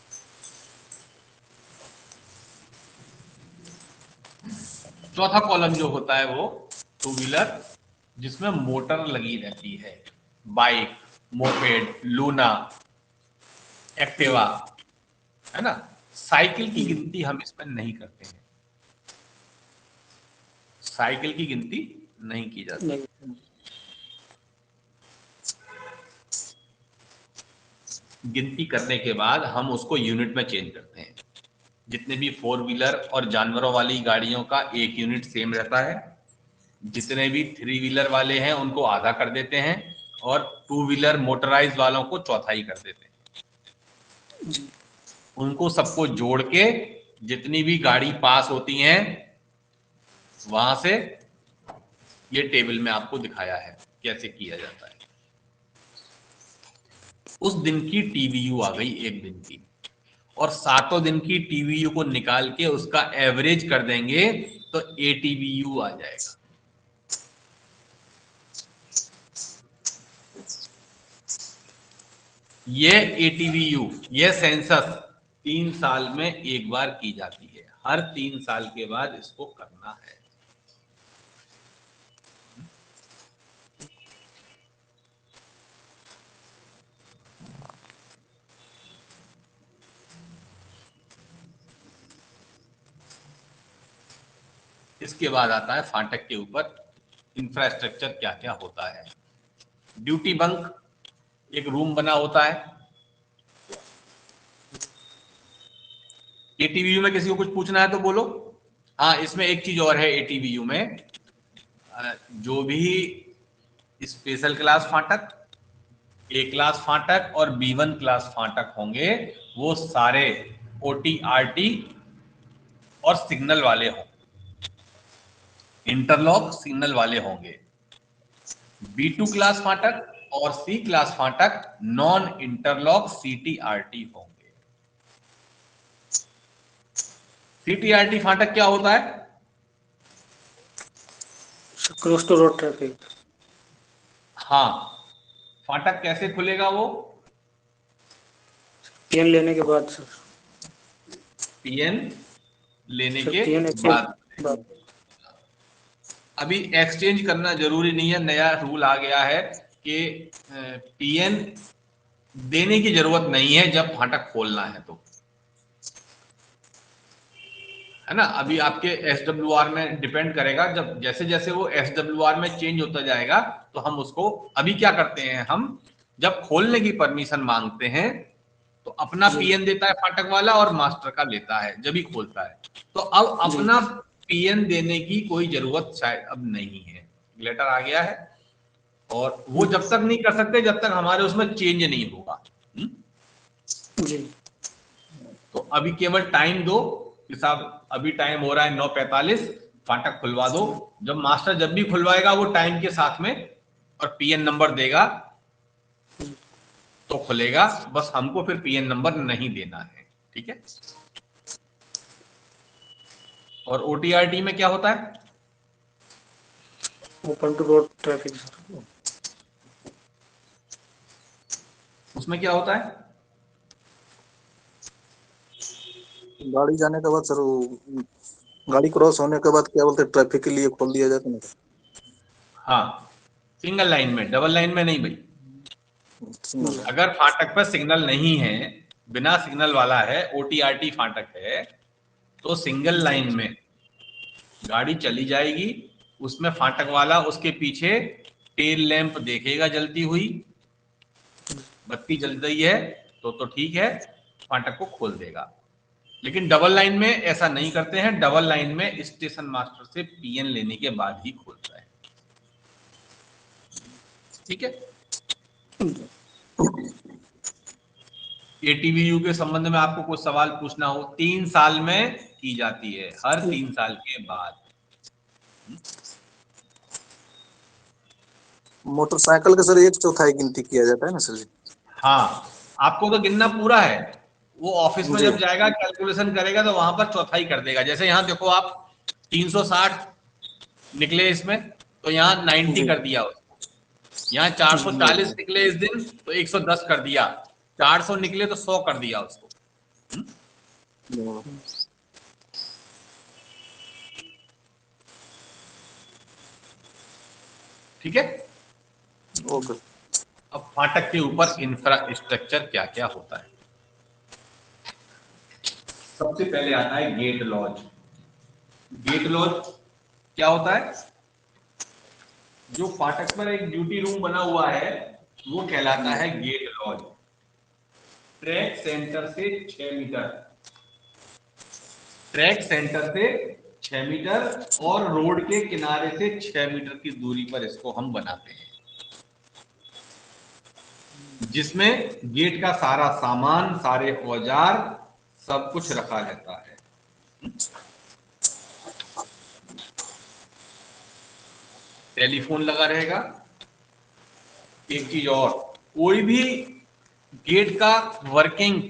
Speaker 1: चौथा कॉलम जो होता है वो टू व्हीलर जिसमें मोटर लगी रहती है, बाइक, मोपेड, लूना, एक्टिवा, है ना। साइकिल की गिनती हम इसमें नहीं करते हैं, साइकिल की गिनती नहीं की जाती।
Speaker 2: नहीं।
Speaker 1: गिनती करने के बाद हम उसको यूनिट में चेंज करते हैं। जितने भी फोर व्हीलर और जानवरों वाली गाड़ियों का एक यूनिट सेम रहता है, जितने भी थ्री व्हीलर वाले हैं उनको आधा कर देते हैं, और टू व्हीलर मोटराइज वालों को चौथाई कर देते हैं।
Speaker 2: जी।
Speaker 1: उनको सबको जोड़ के जितनी भी गाड़ी पास होती हैं वहां से, ये टेबल में आपको दिखाया है कैसे किया जाता है। उस दिन की टीवीयू आ गई एक दिन की, और सातों दिन की टीवीयू को निकाल के उसका एवरेज कर देंगे तो एटीवीयू आ जाएगा। ये एटीवीयू, ये सेंसस 3 साल में एक बार की जाती है, हर 3 साल के बाद इसको करना है। इसके बाद आता है फाटक के ऊपर इंफ्रास्ट्रक्चर क्या क्या होता है। ड्यूटी बंक एक रूम बना होता है। एटीवीयू में किसी को कुछ पूछना है तो बोलो। हाँ, इसमें एक चीज और है एटीवीयू में, जो भी स्पेशल क्लास फाटक, ए क्लास फाटक और B1 क्लास फाटक होंगे, वो सारे OTRT और सिग्नल वाले होंगे, इंटरलॉक सिग्नल वाले होंगे। B2 क्लास फाटक और C क्लास फाटक नॉन इंटरलॉक CTRT होंगे। CTRT फाटक क्या होता है?
Speaker 2: Cross to road traffic.
Speaker 1: हाँ, फाटक कैसे खुलेगा वो?
Speaker 2: पीएन लेने के बाद सर।
Speaker 1: PN लेने
Speaker 2: सर
Speaker 1: के
Speaker 2: पीएन
Speaker 1: बाद।
Speaker 2: बाद।
Speaker 1: अभी एक्सचेंज करना जरूरी नहीं है, नया रूल आ गया है कि PN देने की जरूरत नहीं है जब फाटक खोलना है तो, है ना। अभी आपके SWR में डिपेंड करेगा, जब जैसे जैसे वो SWR में चेंज होता जाएगा तो हम उसको, अभी क्या करते हैं हम, जब खोलने की परमिशन मांगते हैं तो अपना PN देता है फाटक वाला और मास्टर का लेता है जब ही खोलता है। तो अब
Speaker 2: जी।
Speaker 1: अपना PN देने की कोई जरूरत शायद अब नहीं है, लेटर आ गया है, और वो जब तक नहीं कर सकते जब तक हमारे उसमें चेंज नहीं होगा।
Speaker 2: जी।
Speaker 1: तो अभी केवल टाइम दो कि साहब अभी टाइम हो रहा है 9:45, फाटक खुलवा दो। जब मास्टर जब भी खुलवाएगा वो टाइम के साथ में और PN नंबर देगा तो खुलेगा, बस हमको फिर PN नंबर नहीं देना है, ठीक है। और OTRT में क्या होता है?
Speaker 2: Open to road traffic sir.
Speaker 1: उसमें क्या होता है?
Speaker 3: गाड़ी जाने के बाद सर वो गाड़ी क्रॉस होने के बाद क्या बोलते हैं, ट्रैफिक के लिए खोल दिया जाता है ना।
Speaker 1: हाँ, सिंगल लाइन में, डबल लाइन में नहीं भाई।
Speaker 3: सिग्नल।
Speaker 1: अगर फाटक पर सिग्नल नहीं है, बिना सिग्नल वाला है, OTRT फाटक है, तो सिंगल लाइन में गाड़ी चली जाएगी, उसमें फाटक वाला उसके पीछे टेल लैंप देखेगा जलती हुई, बत्ती जल रही है तो ठीक है, फाटक को खोल देगा। लेकिन डबल लाइन में ऐसा नहीं करते हैं, डबल लाइन में स्टेशन मास्टर से PN लेने के बाद ही खोलता है, ठीक है। एटीवीयू के संबंध में आपको कुछ सवाल पूछना हो, 3 साल में की जाती है, हर 3 साल के बाद।
Speaker 3: मोटरसाइकिल का सर 1/4 गिनती किया जाता है ना सर जी?
Speaker 1: हाँ, आपको तो गिनना पूरा है। वो ऑफिस में
Speaker 3: जी।
Speaker 1: जब जाएगा कैलकुलेशन करेगा तो वहां पर चौथाई कर देगा। जैसे यहाँ देखो आप 360 निकले इसमें, तो यहाँ 90
Speaker 3: जी।
Speaker 1: कर दिया उसको। यहाँ 440 निकले इस दिन तो 110 कर दिया। 400 निकले तो 100 कर दिया उसको। ठीक है।
Speaker 3: ओके।
Speaker 1: अब फाटक के ऊपर इंफ्रास्ट्रक्चर क्या क्या होता है। सबसे पहले आता है गेट लॉज। गेट लॉज क्या होता है? जो फाटक पर एक ड्यूटी रूम बना हुआ है वो कहलाता है गेट लॉज। ट्रैक सेंटर से 6 मीटर, ट्रैक सेंटर से 6 मीटर और रोड के किनारे से 6 मीटर की दूरी पर इसको हम बनाते हैं, जिसमें गेट का सारा सामान, सारे औजार, सब कुछ रखा रहता है। टेलीफोन लगा रहेगा। एक चीज और, कोई भी गेट का वर्किंग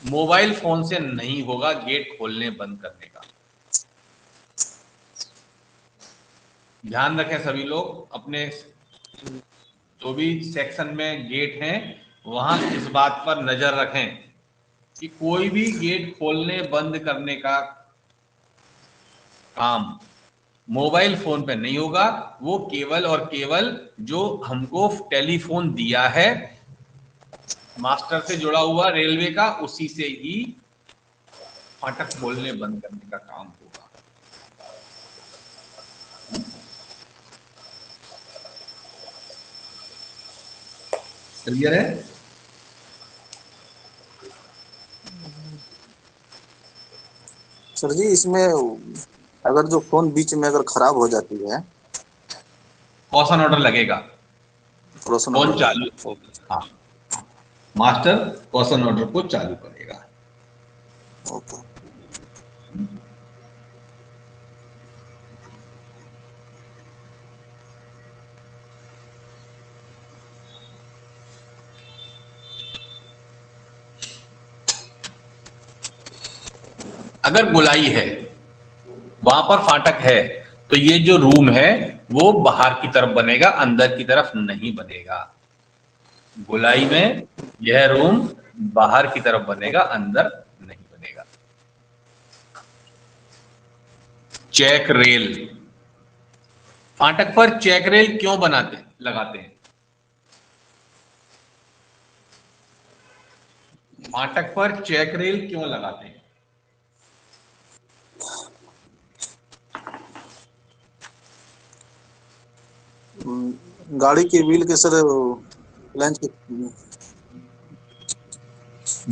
Speaker 1: मोबाइल फोन से नहीं होगा, गेट खोलने बंद करने का। ध्यान रखें सभी लोग, अपने जो भी सेक्शन में गेट हैं वहां इस बात पर नजर रखें कि कोई भी गेट खोलने बंद करने का काम मोबाइल फोन पे नहीं होगा। वो केवल और केवल जो हमको टेलीफोन दिया है मास्टर से जुड़ा हुआ रेलवे का, उसी से ही फाटक खोलने बंद करने का काम होगा। क्लियर है?
Speaker 3: सर जी इसमें अगर जो फोन बीच में अगर खराब हो जाती है,
Speaker 1: कॉशन ऑर्डर लगेगा,
Speaker 3: रोशन
Speaker 1: फोन
Speaker 3: ऑर्डर
Speaker 1: चालू।
Speaker 3: लगेगा।
Speaker 1: हाँ, मास्टर कॉशन ऑर्डर को चालू करेगा।
Speaker 3: ओके।
Speaker 1: अगर गोलाई है, वहां पर फाटक है, तो ये जो रूम है वो बाहर की तरफ बनेगा, अंदर की तरफ नहीं बनेगा। गोलाई में यह रूम बाहर की तरफ बनेगा, अंदर नहीं बनेगा। चेक रेल, फाटक पर चेक रेल क्यों लगाते हैं? फाटक पर चेक रेल क्यों लगाते हैं?
Speaker 3: गाड़ी के व्हील के सर फ्लैंज के।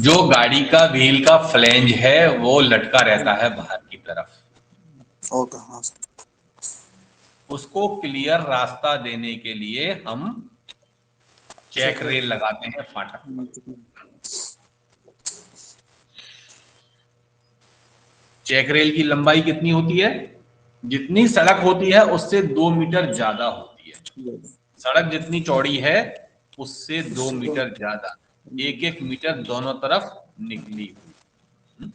Speaker 1: जो गाड़ी का व्हील का फ्लैंज है वो लटका रहता है बाहर की तरफ,
Speaker 3: ओके। हाँ सर।
Speaker 1: उसको क्लियर रास्ता देने के लिए हम चेक रेल लगाते हैं फाटक पर। चेक रेल की लंबाई कितनी होती है? जितनी सड़क होती है उससे 2 मीटर ज्यादा होती है। सड़क जितनी चौड़ी है उससे 2 मीटर ज्यादा, 1-1 मीटर दोनों तरफ निकली हुई।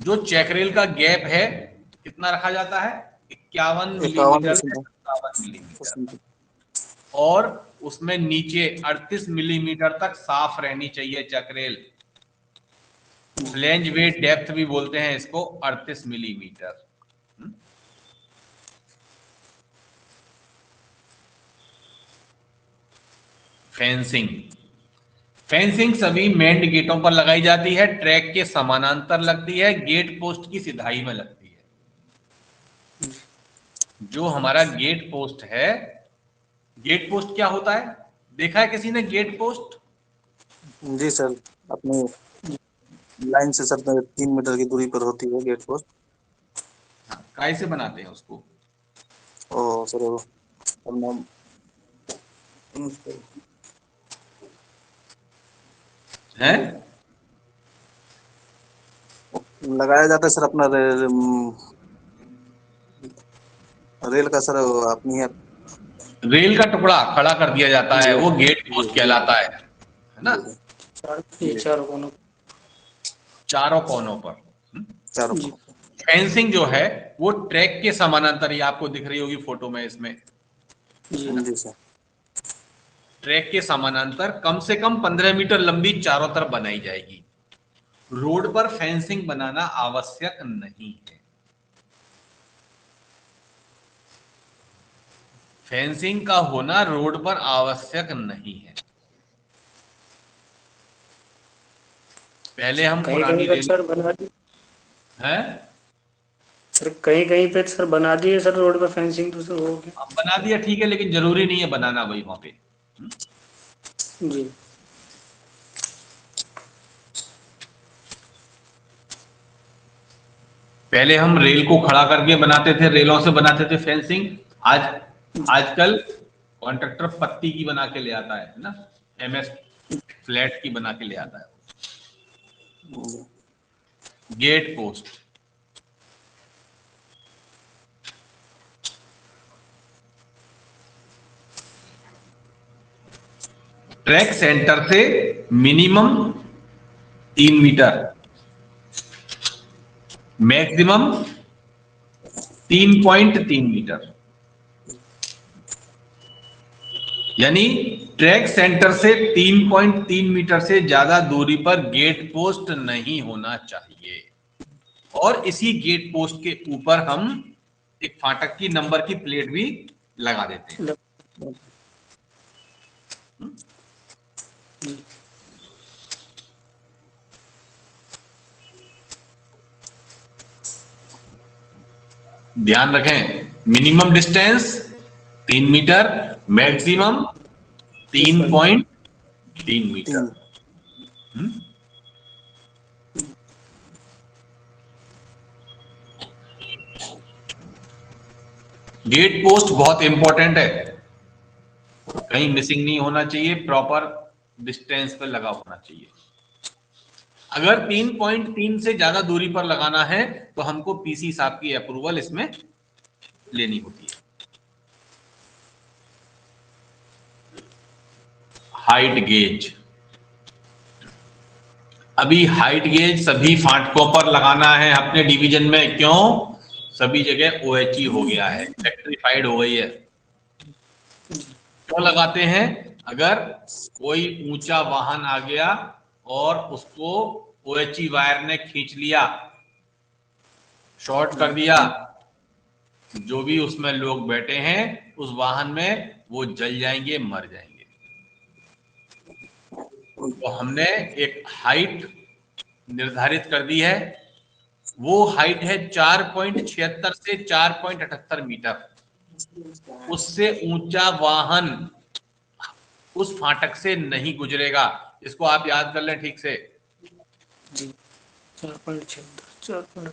Speaker 1: जो चेक रेल का गैप है कितना रखा जाता है? 51 मिलीमीटर से 57 मिलीमीटर, और उसमें नीचे 38 मिलीमीटर तक साफ रहनी चाहिए check rail. Flange way depth भी बोलते हैं इसको, 38 मिलीमीटर। फेंसिंग, फेंसिंग सभी मेंड गेटों पर लगाई जाती है, ट्रैक के समानांतर लगती है, गेट पोस्ट की सिधाई में लगती है। जो हमारा गेट पोस्ट है, गेट पोस्ट क्या होता है? देखा है किसी ने गेट पोस्ट?
Speaker 3: जी सर, अपने लाइन से सर 3 मीटर की दूरी पर होती है गेट पोस्ट।
Speaker 1: कैसे बनाते हैं उसको?
Speaker 3: ओ सर अपना
Speaker 1: है।
Speaker 3: लगाया जाता है सर अपना रेल का सर अपनी है।
Speaker 1: रेल का टुकड़ा खड़ा कर दिया जाता है,
Speaker 3: जी
Speaker 1: वो गेट
Speaker 3: जी
Speaker 1: पोस्ट
Speaker 3: जी
Speaker 1: कहलाता है ना।
Speaker 3: जी
Speaker 2: ये
Speaker 3: जी
Speaker 2: चारों कोनों।
Speaker 1: चारों कोनों पर।
Speaker 3: चारों
Speaker 2: जी
Speaker 1: फेंसिंग जो है वो ट्रैक के समानांतर, ही आपको दिख रही होगी फोटो में इसमें, है
Speaker 2: जी
Speaker 1: ना।
Speaker 3: जी सर।
Speaker 1: ट्रैक के समानांतर कम से कम 15 मीटर लंबी चारों तरफ बनाई जाएगी। रोड पर फेंसिंग बनाना आवश्यक नहीं है। फेंसिंग का होना रोड पर आवश्यक नहीं है। पहले हम
Speaker 2: कहीं
Speaker 1: पुरानी
Speaker 2: कहीं पे
Speaker 1: रेल
Speaker 2: सर बना दी
Speaker 1: है,
Speaker 2: सर, कहीं कहीं पे सर बना दिए सर रोड पे फेंसिंग, तो सर हो गया।
Speaker 1: अब बना दिया ठीक है, लेकिन जरूरी नहीं है बनाना भाई वहां पे।
Speaker 2: जी
Speaker 1: पहले हम रेल को खड़ा करके बनाते थे, रेलों से बनाते थे फेंसिंग। आज आजकल कॉन्ट्रैक्टर पत्ती की बना के ले आता है ना, MS फ्लैट की बना के ले आता है। गेट पोस्ट, ट्रैक सेंटर से मिनिमम 3 मीटर, मैक्सिमम 3.3 मीटर। यानी ट्रैक सेंटर से 3.3 मीटर से ज्यादा दूरी पर गेट पोस्ट नहीं होना चाहिए। और इसी गेट पोस्ट के ऊपर हम एक फाटक की नंबर की प्लेट भी लगा देते हैं। ध्यान रखें, minimum distance 3 metre, maximum 3.3 metre.
Speaker 3: तीन
Speaker 1: गेट पोस्ट बहुत इंपॉर्टेंट है, कहीं मिसिंग नहीं होना चाहिए, प्रॉपर डिस्टेंस पे लगा होना चाहिए। अगर 3.3 से ज्यादा दूरी पर लगाना है तो हमको PC साहब की अप्रूवल इसमें लेनी होती है। हाइट गेज, अभी हाइट गेज सभी फाटकों पर लगाना है अपने डिवीजन में। क्यों? सभी जगह OHE हो गया है, इलेक्ट्रीफाइड हो गई है। क्यों लगाते हैं? अगर कोई ऊंचा वाहन आ गया और उसको OHE वायर ने खींच लिया, शॉर्ट कर दिया, जो भी उसमें लोग बैठे हैं उस वाहन में, वो जल जाएंगे, मर जाएंगे। तो हमने एक हाइट निर्धारित कर दी है, वो हाइट है 4.76 से 4.78 मीटर। उससे ऊंचा वाहन उस फाटक से नहीं गुजरेगा। इसको आप याद कर लें ठीक से।
Speaker 2: जी 4.76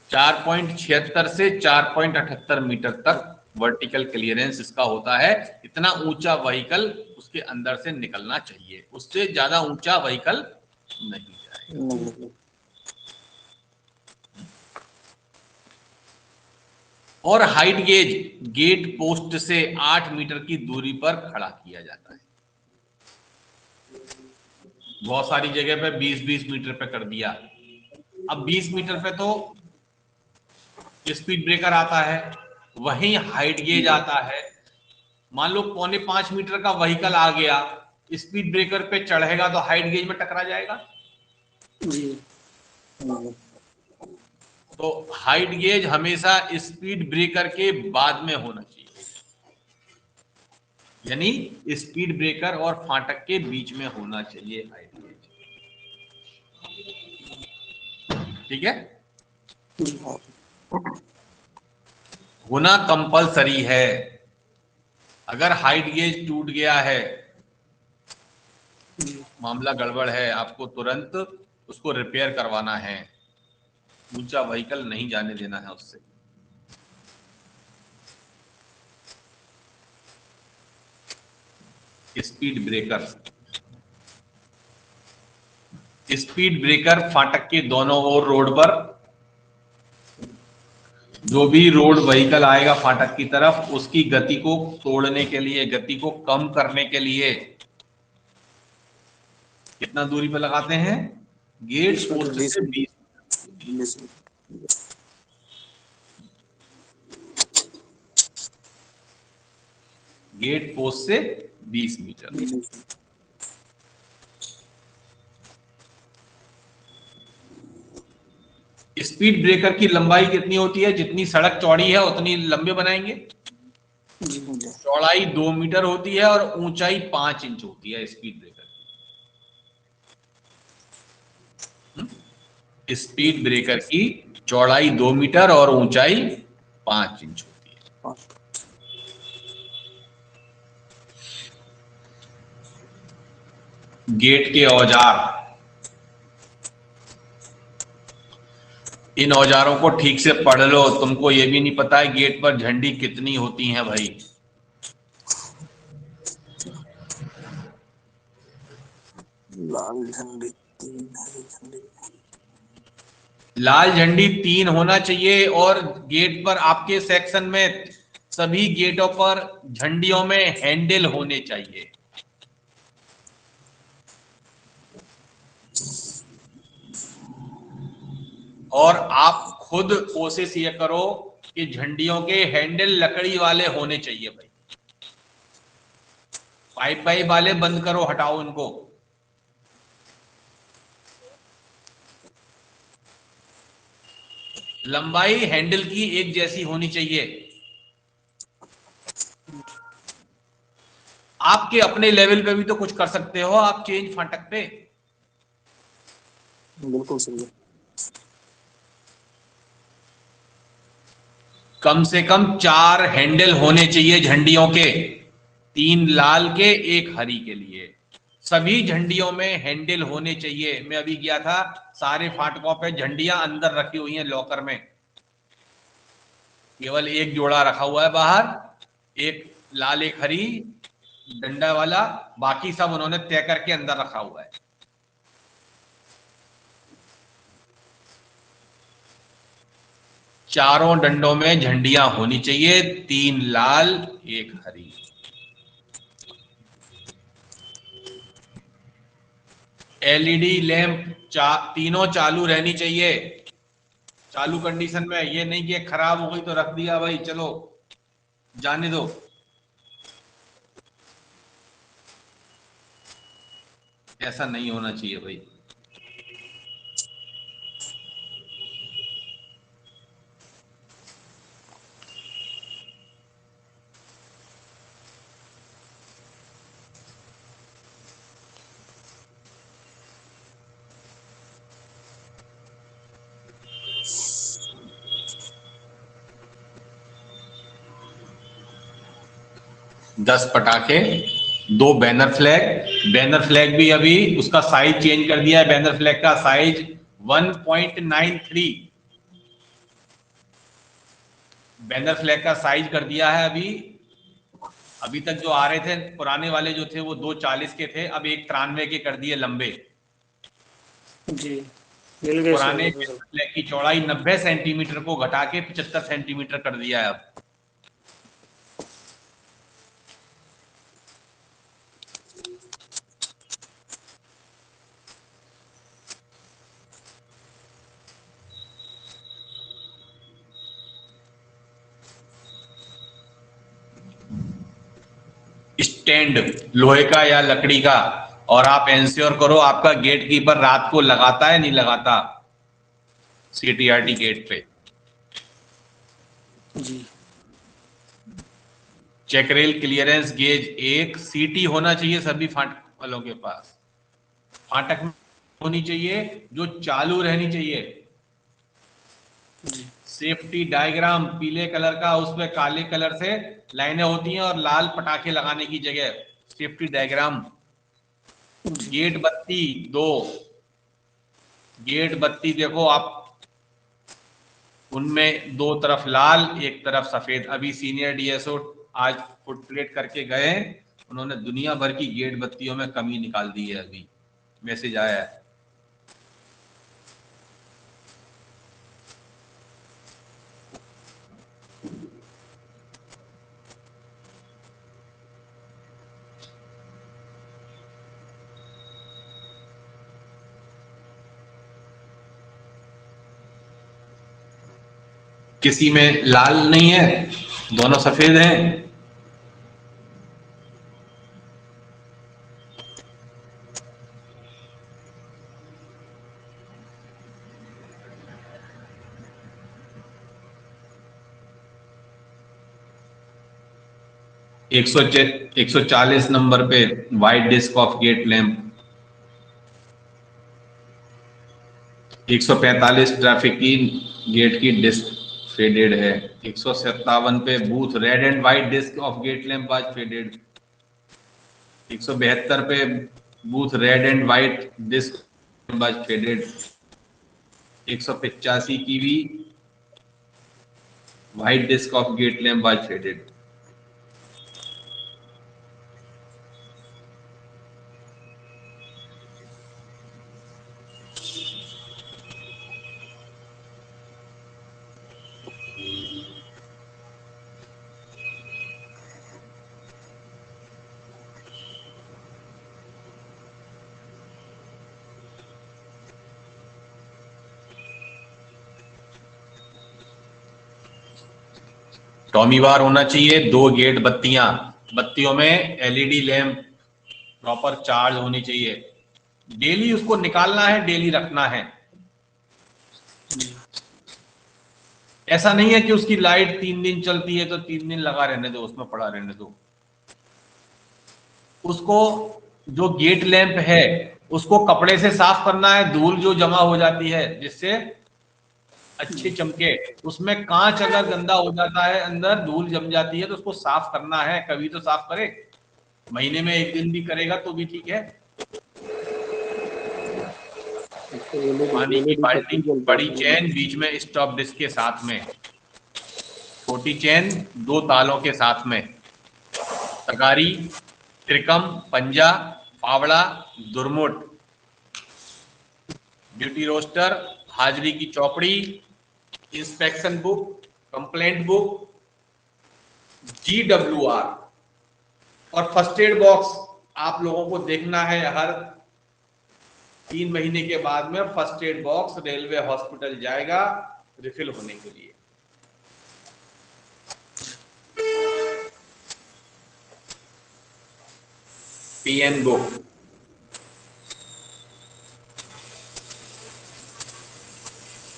Speaker 1: 4.76 से 4.78 मीटर तक वर्टिकल क्लियरेंस इसका होता है। इतना ऊंचा व्हीकल उसके अंदर से निकलना चाहिए, उससे ज्यादा ऊंचा व्हीकल नहीं जाएगा। और हाइट गेज गेट पोस्ट से 8 मीटर की दूरी पर खड़ा किया जाता है। बहुत सारी जगह पे 20-20 मीटर पे कर दिया। अब 20 मीटर पे तो स्पीड ब्रेकर आता है, वहीं हाइट गेज आता है। मान लो 4.25 मीटर का व्हीकल आ गया, स्पीड ब्रेकर पे चढ़ेगा तो हाइट गेज में टकरा जाएगा।
Speaker 2: जी
Speaker 1: तो हाइट गेज हमेशा स्पीड ब्रेकर के बाद में होना चाहिए, यानी स्पीड ब्रेकर और फाटक के बीच में होना चाहिए हाइट गेज। ठीक है,
Speaker 2: जी
Speaker 1: होना कंपलसरी है। अगर हाइट गेज टूट गया है,
Speaker 2: जी
Speaker 1: मामला गड़बड़ है, आपको तुरंत उसको रिपेयर करवाना है। ऊंचा व्हीकल नहीं जाने देना है उससे। Speed breaker. स्पीड ब्रेकर फाटक के दोनों ओर रोड पर, जो भी रोड व्हीकल आएगा फाटक की तरफ, उसकी गति को तोड़ने के लिए, गति को कम करने के लिए कितना दूरी पर लगाते हैं? Gate
Speaker 2: 20
Speaker 1: post
Speaker 2: metre.
Speaker 1: से 20।
Speaker 3: 20
Speaker 1: गेट पोस्ट से 20 मीटर। स्पीड ब्रेकर की लंबाई कितनी होती है? जितनी सड़क चौड़ी है उतनी लंबे बनाएंगे। चौड़ाई 2 मीटर होती है और ऊंचाई 5 इंच होती है स्पीड ब्रेकर की। स्पीड ब्रेकर की चौड़ाई 2 मीटर और ऊंचाई 5 इंच होती है। गेट के औजार, इन औजारों को ठीक से पढ़ लो। तुमको ये भी नहीं पता है गेट पर झंडी कितनी होती हैं भाई।
Speaker 3: लाल झंडी 3, हरी झंडी।
Speaker 1: लाल झंडी 3 होना चाहिए। और गेट पर आपके सेक्शन में सभी गेटों पर झंडियों में हैंडल होने चाहिए। और आप खुद कोशिश ये करो कि झंडियों के हैंडल लकड़ी वाले होने चाहिए भाई। पाइप पाइप वाले बंद करो, हटाओ इनको। लंबाई हैंडल की एक जैसी होनी चाहिए। आपके अपने लेवल पे भी तो कुछ कर सकते हो आप चेंज फाटक पे।
Speaker 3: बिल्कुल सही है।
Speaker 1: कम से कम 4 हैंडल होने चाहिए झंडियों के, 3 लाल के 1 हरी के लिए। सभी झंडियों में हैंडल होने चाहिए। मैं अभी गया था, सारे फाटकों पे झंडियां अंदर रखी हुई हैं लॉकर में, केवल एक जोड़ा रखा हुआ है बाहर, एक लाल एक हरी डंडा वाला, बाकी सब उन्होंने तय करके अंदर रखा हुआ है। चारों डंडों में झंडियां होनी चाहिए, 3 लाल 1 हरी। एलईडी लैंप तीनों चालू रहनी चाहिए, चालू कंडीशन में। ये नहीं कि खराब हो गई तो रख दिया भाई, चलो जाने दो। ऐसा नहीं होना चाहिए भाई। दस पटाखे, 2 बैनर फ्लैग। बैनर फ्लैग भी अभी उसका साइज चेंज कर दिया है। बैनर फ्लैग का साइज 1.93 बैनर फ्लैग का साइज कर दिया है। अभी तक जो आ रहे थे पुराने वाले जो थे वो 2.40 के थे, अब 1.93 के कर दिए लंबे
Speaker 2: जी। मिल गए
Speaker 1: पुराने
Speaker 2: सर।
Speaker 1: बैनर फ्लैग की चौड़ाई 90 सेंटीमीटर को घटा के 75 सेंटीमीटर कर दिया है अब। स्टैंड लोहे का या लकड़ी का, और आप इंश्योर करो आपका गेट कीपर रात को लगाता है नहीं लगाता सीटीआरटी गेट पे।
Speaker 2: जी।
Speaker 1: चेकरेल क्लियरेंस गेज 1 सीटी होना चाहिए सभी फाटक वालों के पास। फाटक में होनी चाहिए जो चालू रहनी चाहिए।
Speaker 2: जी।
Speaker 1: सेफ्टी डायग्राम पीले कलर का, उसमें काले कलर से लाइनें होती हैं और लाल पटाखे लगाने की जगह सेफ्टी डायग्राम। गेट बत्ती 2, गेट बत्ती देखो आप, उनमें 2 तरफ लाल 1 तरफ सफेद। अभी सीनियर डीएसओ आज फुट प्लेट करके गए, उन्होंने दुनिया भर की गेट बत्तियों में कमी निकाल दी है। अभी मैसेज आया है। किसी में लाल नहीं है, दोनों सफेद हैं। एक 140 नंबर पे white disc of gate lamp. 145 traffic की गेट की डिस्क फेडेड है। 157 पे booth red and white disc of gate lamp was faded. 172 पे booth red and white disc was faded. 185 की भी white disc of gate lamp was faded. Tommy bar होना चाहिए। 2 gate बत्तियों में एलईडी लैंप प्रॉपर चार्ज होनी चाहिए। Daily उसको निकालना है, डेली रखना है। ऐसा नहीं है कि उसकी लाइट 3 दिन चलती है तो 3 दिन लगा रहने दो, उसमें पड़ा रहने दो। उसको जो गेट लैंप है उसको कपड़े से साफ करना है। धूल जो जमा हो जाती है जिससे अच्छे चमके, उसमें कांच अगर गंदा हो जाता है, अंदर धूल जम जाती है तो उसको साफ करना है। कभी तो साफ करे, महीने में 1 दिन भी करेगा तो भी ठीक है। पानी की बाल्टी, बड़ी चैन बीच में स्टॉप डिस्क के साथ में, छोटी चैन 2 तालों के साथ में, तगारी, त्रिकम, पंजा, फावड़ा, दुरमुट, ड्यूटी रोस्टर, हाजिरी की चौपड़ी, inspection book, complaint book, GWR और फर्स्ट एड बॉक्स आप लोगों को देखना है हर 3 महीने के बाद में। First aid box railway hospital जाएगा रिफिल होने के लिए। PN बुक,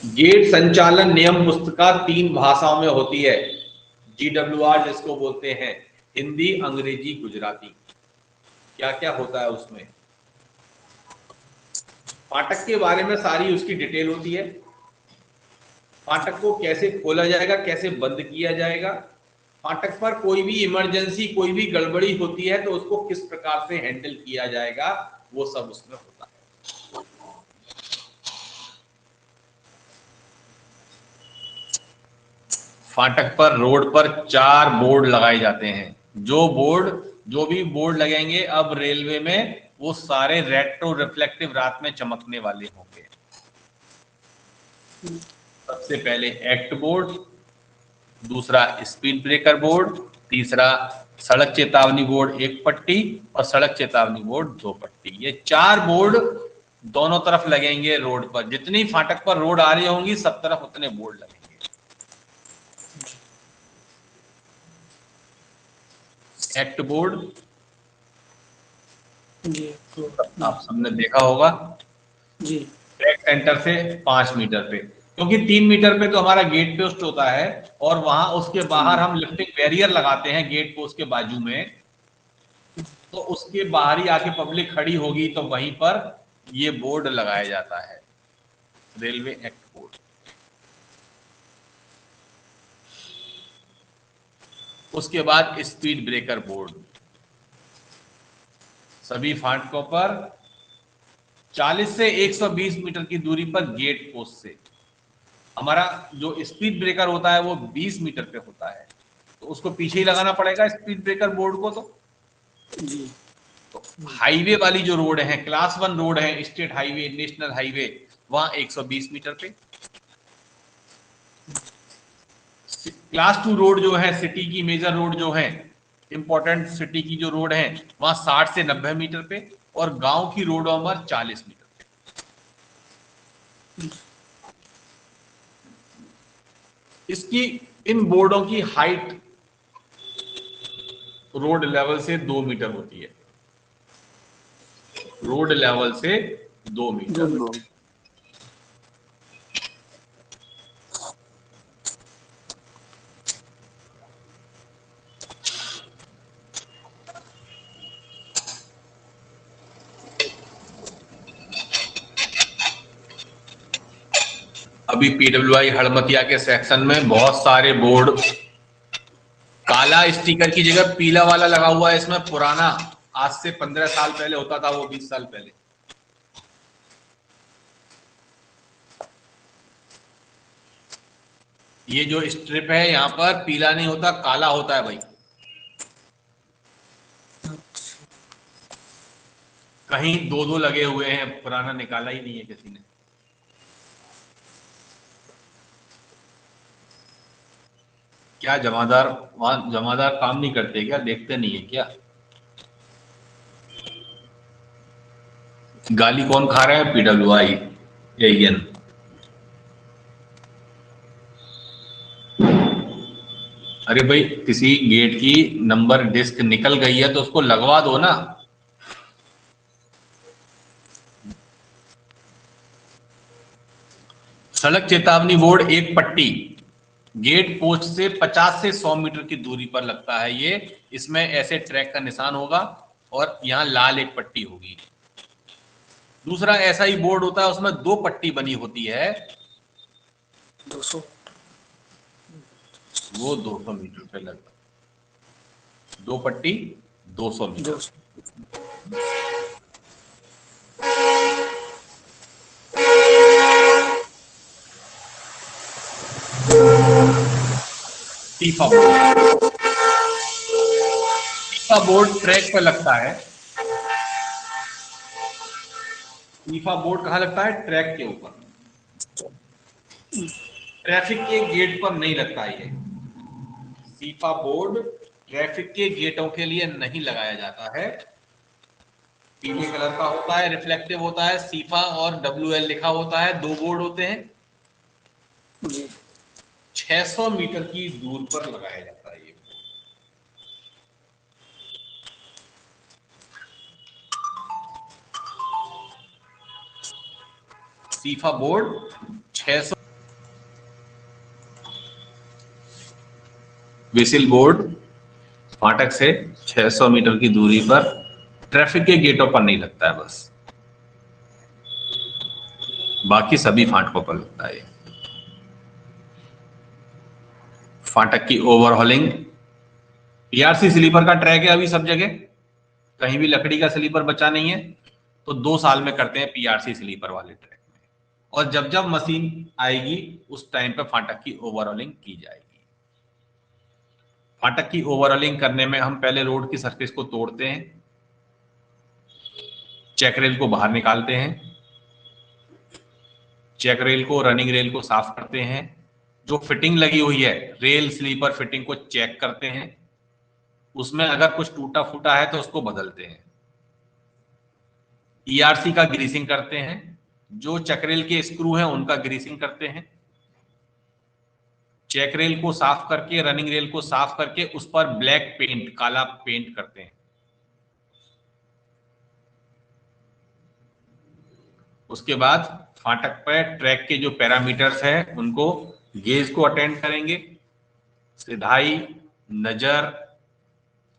Speaker 1: गेट संचालन नियम पुस्तिका 3 भाषाओं में होती है। GWR जिसको बोलते हैं, हिंदी, अंग्रेजी, गुजराती। क्या क्या होता है उसमें, फाटक के बारे में सारी उसकी डिटेल होती है। फाटक को कैसे खोला जाएगा, कैसे बंद किया जाएगा, फाटक पर कोई भी इमरजेंसी, कोई भी गड़बड़ी होती है तो उसको किस प्रकार से हैंडल किया जाएगा, वो सब उसमें होता है। फाटक पर, रोड पर 4 बोर्ड लगाए जाते हैं। जो भी बोर्ड लगेंगे अब रेलवे में, वो सारे रेट्रो रिफ्लेक्टिव रात में चमकने वाले होंगे। सबसे पहले एक्ट बोर्ड, दूसरा स्पीड ब्रेकर बोर्ड, तीसरा सड़क चेतावनी बोर्ड 1 पट्टी और सड़क चेतावनी बोर्ड 2 पट्टी। ये 4 बोर्ड दोनों तरफ लगेंगे रोड पर। जितनी फाटक पर रोड आ रही होंगी सब तरफ उतने बोर्ड लगेंगे। एक्ट बोर्ड
Speaker 2: जी
Speaker 1: आप सबने देखा होगा,
Speaker 2: जी
Speaker 1: ट्रैक सेंटर से 5 मीटर पे, क्योंकि 3 मीटर पे तो हमारा गेट पोस्ट होता है और वहां उसके बाहर हम लिफ्टिंग बैरियर लगाते हैं गेट पोस्ट के बाजू में। तो उसके बाहर ही आके पब्लिक खड़ी होगी तो वहीं पर ये बोर्ड लगाया जाता है, रेलवे एक्ट बोर्ड। उसके बाद स्पीड ब्रेकर बोर्ड, सभी फाटकों पर 40 से 120 मीटर की दूरी पर गेट पोस्ट से। हमारा जो स्पीड ब्रेकर होता है वो 20 मीटर पे होता है, तो उसको पीछे ही लगाना पड़ेगा स्पीड ब्रेकर बोर्ड को। तो
Speaker 2: जी।
Speaker 1: हाईवे वाली जो रोड है, क्लास 1 रोड है, स्टेट हाईवे, नेशनल हाईवे, वहां 120 मीटर पे। क्लास 2 रोड जो है, सिटी की मेजर रोड जो है, इंपॉर्टेंट सिटी की जो रोड है, वहां 60 से 90 मीटर पे, और गांव की रोडों पर 40 मीटर पे। इसकी, इन बोर्डों की हाइट रोड लेवल से 2 मीटर होती है, रोड लेवल से 2 मीटर।
Speaker 2: 2 मीटर।
Speaker 1: अभी पीडब्ल्यूआई हड़मतिया के सेक्शन में बहुत सारे बोर्ड काला स्टिकर की जगह पीला वाला लगा हुआ है। इसमें पुराना, आज से 15 साल पहले होता था वो, 20 साल पहले। ये जो स्ट्रिप है यहाँ पर पीला नहीं होता, काला होता है भाई। कहीं दो दो लगे हुए हैं, पुराना निकाला ही नहीं है किसी ने। क्या जमादार, वहां जमादार काम नहीं करते क्या, देखते नहीं है क्या? गाली कौन खा रहा है? PWI, an. अरे भाई, किसी गेट की नंबर डिस्क निकल गई है तो उसको लगवा दो ना। सड़क चेतावनी बोर्ड एक पट्टी गेट पोस्ट से 50 से 100 मीटर की दूरी पर लगता है ये। इसमें ऐसे ट्रैक का निशान होगा और यहाँ लाल एक पट्टी होगी। दूसरा ऐसा ही बोर्ड होता है, उसमें 2 पट्टी बनी होती है,
Speaker 2: 200।
Speaker 1: वो 200 मीटर पे लगता है। 2 पट्टी 200 मीटर।
Speaker 2: 200।
Speaker 1: टीफा बोर्ड, टीफा बोर्ड ट्रैक पर लगता है। टीफा बोर्ड कहाँ लगता है? ट्रैक के ऊपर, ट्रैफिक के गेट पर नहीं लगता है ये। सीफा बोर्ड ट्रैफिक के गेटों के लिए नहीं लगाया जाता है। पीले कलर का होता है, रिफ्लेक्टिव होता है, सीफा और WL लिखा होता है। 2 बोर्ड होते हैं,
Speaker 2: जी।
Speaker 1: 600 मीटर की दूर पर लगाया जाता है ये। सीफा बोर्ड 600। विसिल बोर्ड फाटक से 600 मीटर की दूरी पर ट्रैफिक के गेटों पर नहीं लगता है बस, बाकी सभी फाटकों पर लगता है। फाटक की ओवरहॉलिंग, PRC स्लीपर का ट्रैक है अभी सब जगह, कहीं भी लकड़ी का स्लीपर बचा नहीं है, तो 2 साल में करते हैं PRC स्लीपर वाले ट्रैक में। और जब जब मशीन आएगी उस टाइम पे फाटक की ओवरऑलिंग की जाएगी। फाटक की ओवरऑलिंग करने में हम पहले रोड की सरफेस को तोड़ते हैं, चेक रेल को बाहर निकालते हैं, चेक रेल को, रनिंग रेल को साफ करते हैं, जो फिटिंग लगी हुई है रेल स्लीपर फिटिंग को चेक करते हैं, उसमें अगर कुछ टूटा फूटा है तो उसको बदलते हैं। ERC का ग्रीसिंग करते हैं, जो चक्रेल के स्क्रू हैं उनका ग्रीसिंग करते हैं, चेक रेल को साफ करके, रनिंग रेल को साफ करके उस पर ब्लैक पेंट, काला पेंट करते हैं। उसके बाद फाटक पर ट्रैक के जो पैरामीटर्स हैं उनको, गेज को अटेंड करेंगे, सिधाई, नजर,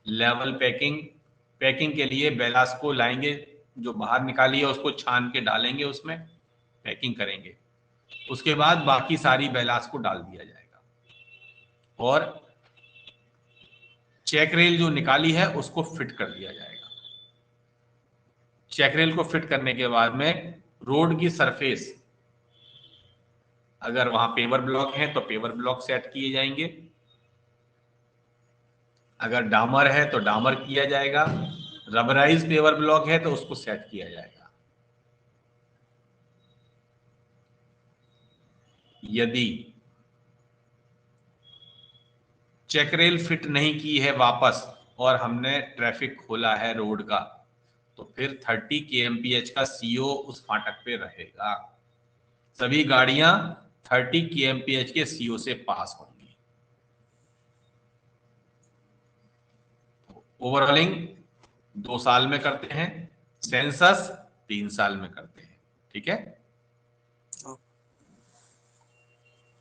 Speaker 1: लेवल पैकिंग। पैकिंग के लिए बैलास्ट को लाएंगे, जो बाहर निकाली है उसको छान के डालेंगे, उसमें पैकिंग करेंगे। उसके बाद बाकी सारी बैलास्ट को डाल दिया जाएगा और चेक रेल जो निकाली है उसको फिट कर दिया जाएगा। चेक रेल को फिट करने के बाद में रोड की सरफेस, अगर वहां पेवर ब्लॉक है तो पेवर ब्लॉक सेट किए जाएंगे, अगर डामर है तो डामर किया जाएगा, रबराइज पेवर ब्लॉक है तो उसको सेट किया जाएगा। यदि चेक रेल फिट नहीं की है वापस और हमने ट्रैफिक खोला है रोड का, तो फिर 30 kmph का CO उस फाटक पे रहेगा। सभी गाड़ियां 30 kmph के CO से पास होंगी। ओवरऑलिंग 2 साल में करते हैं, सेंसस 3 साल में करते हैं। ठीक है,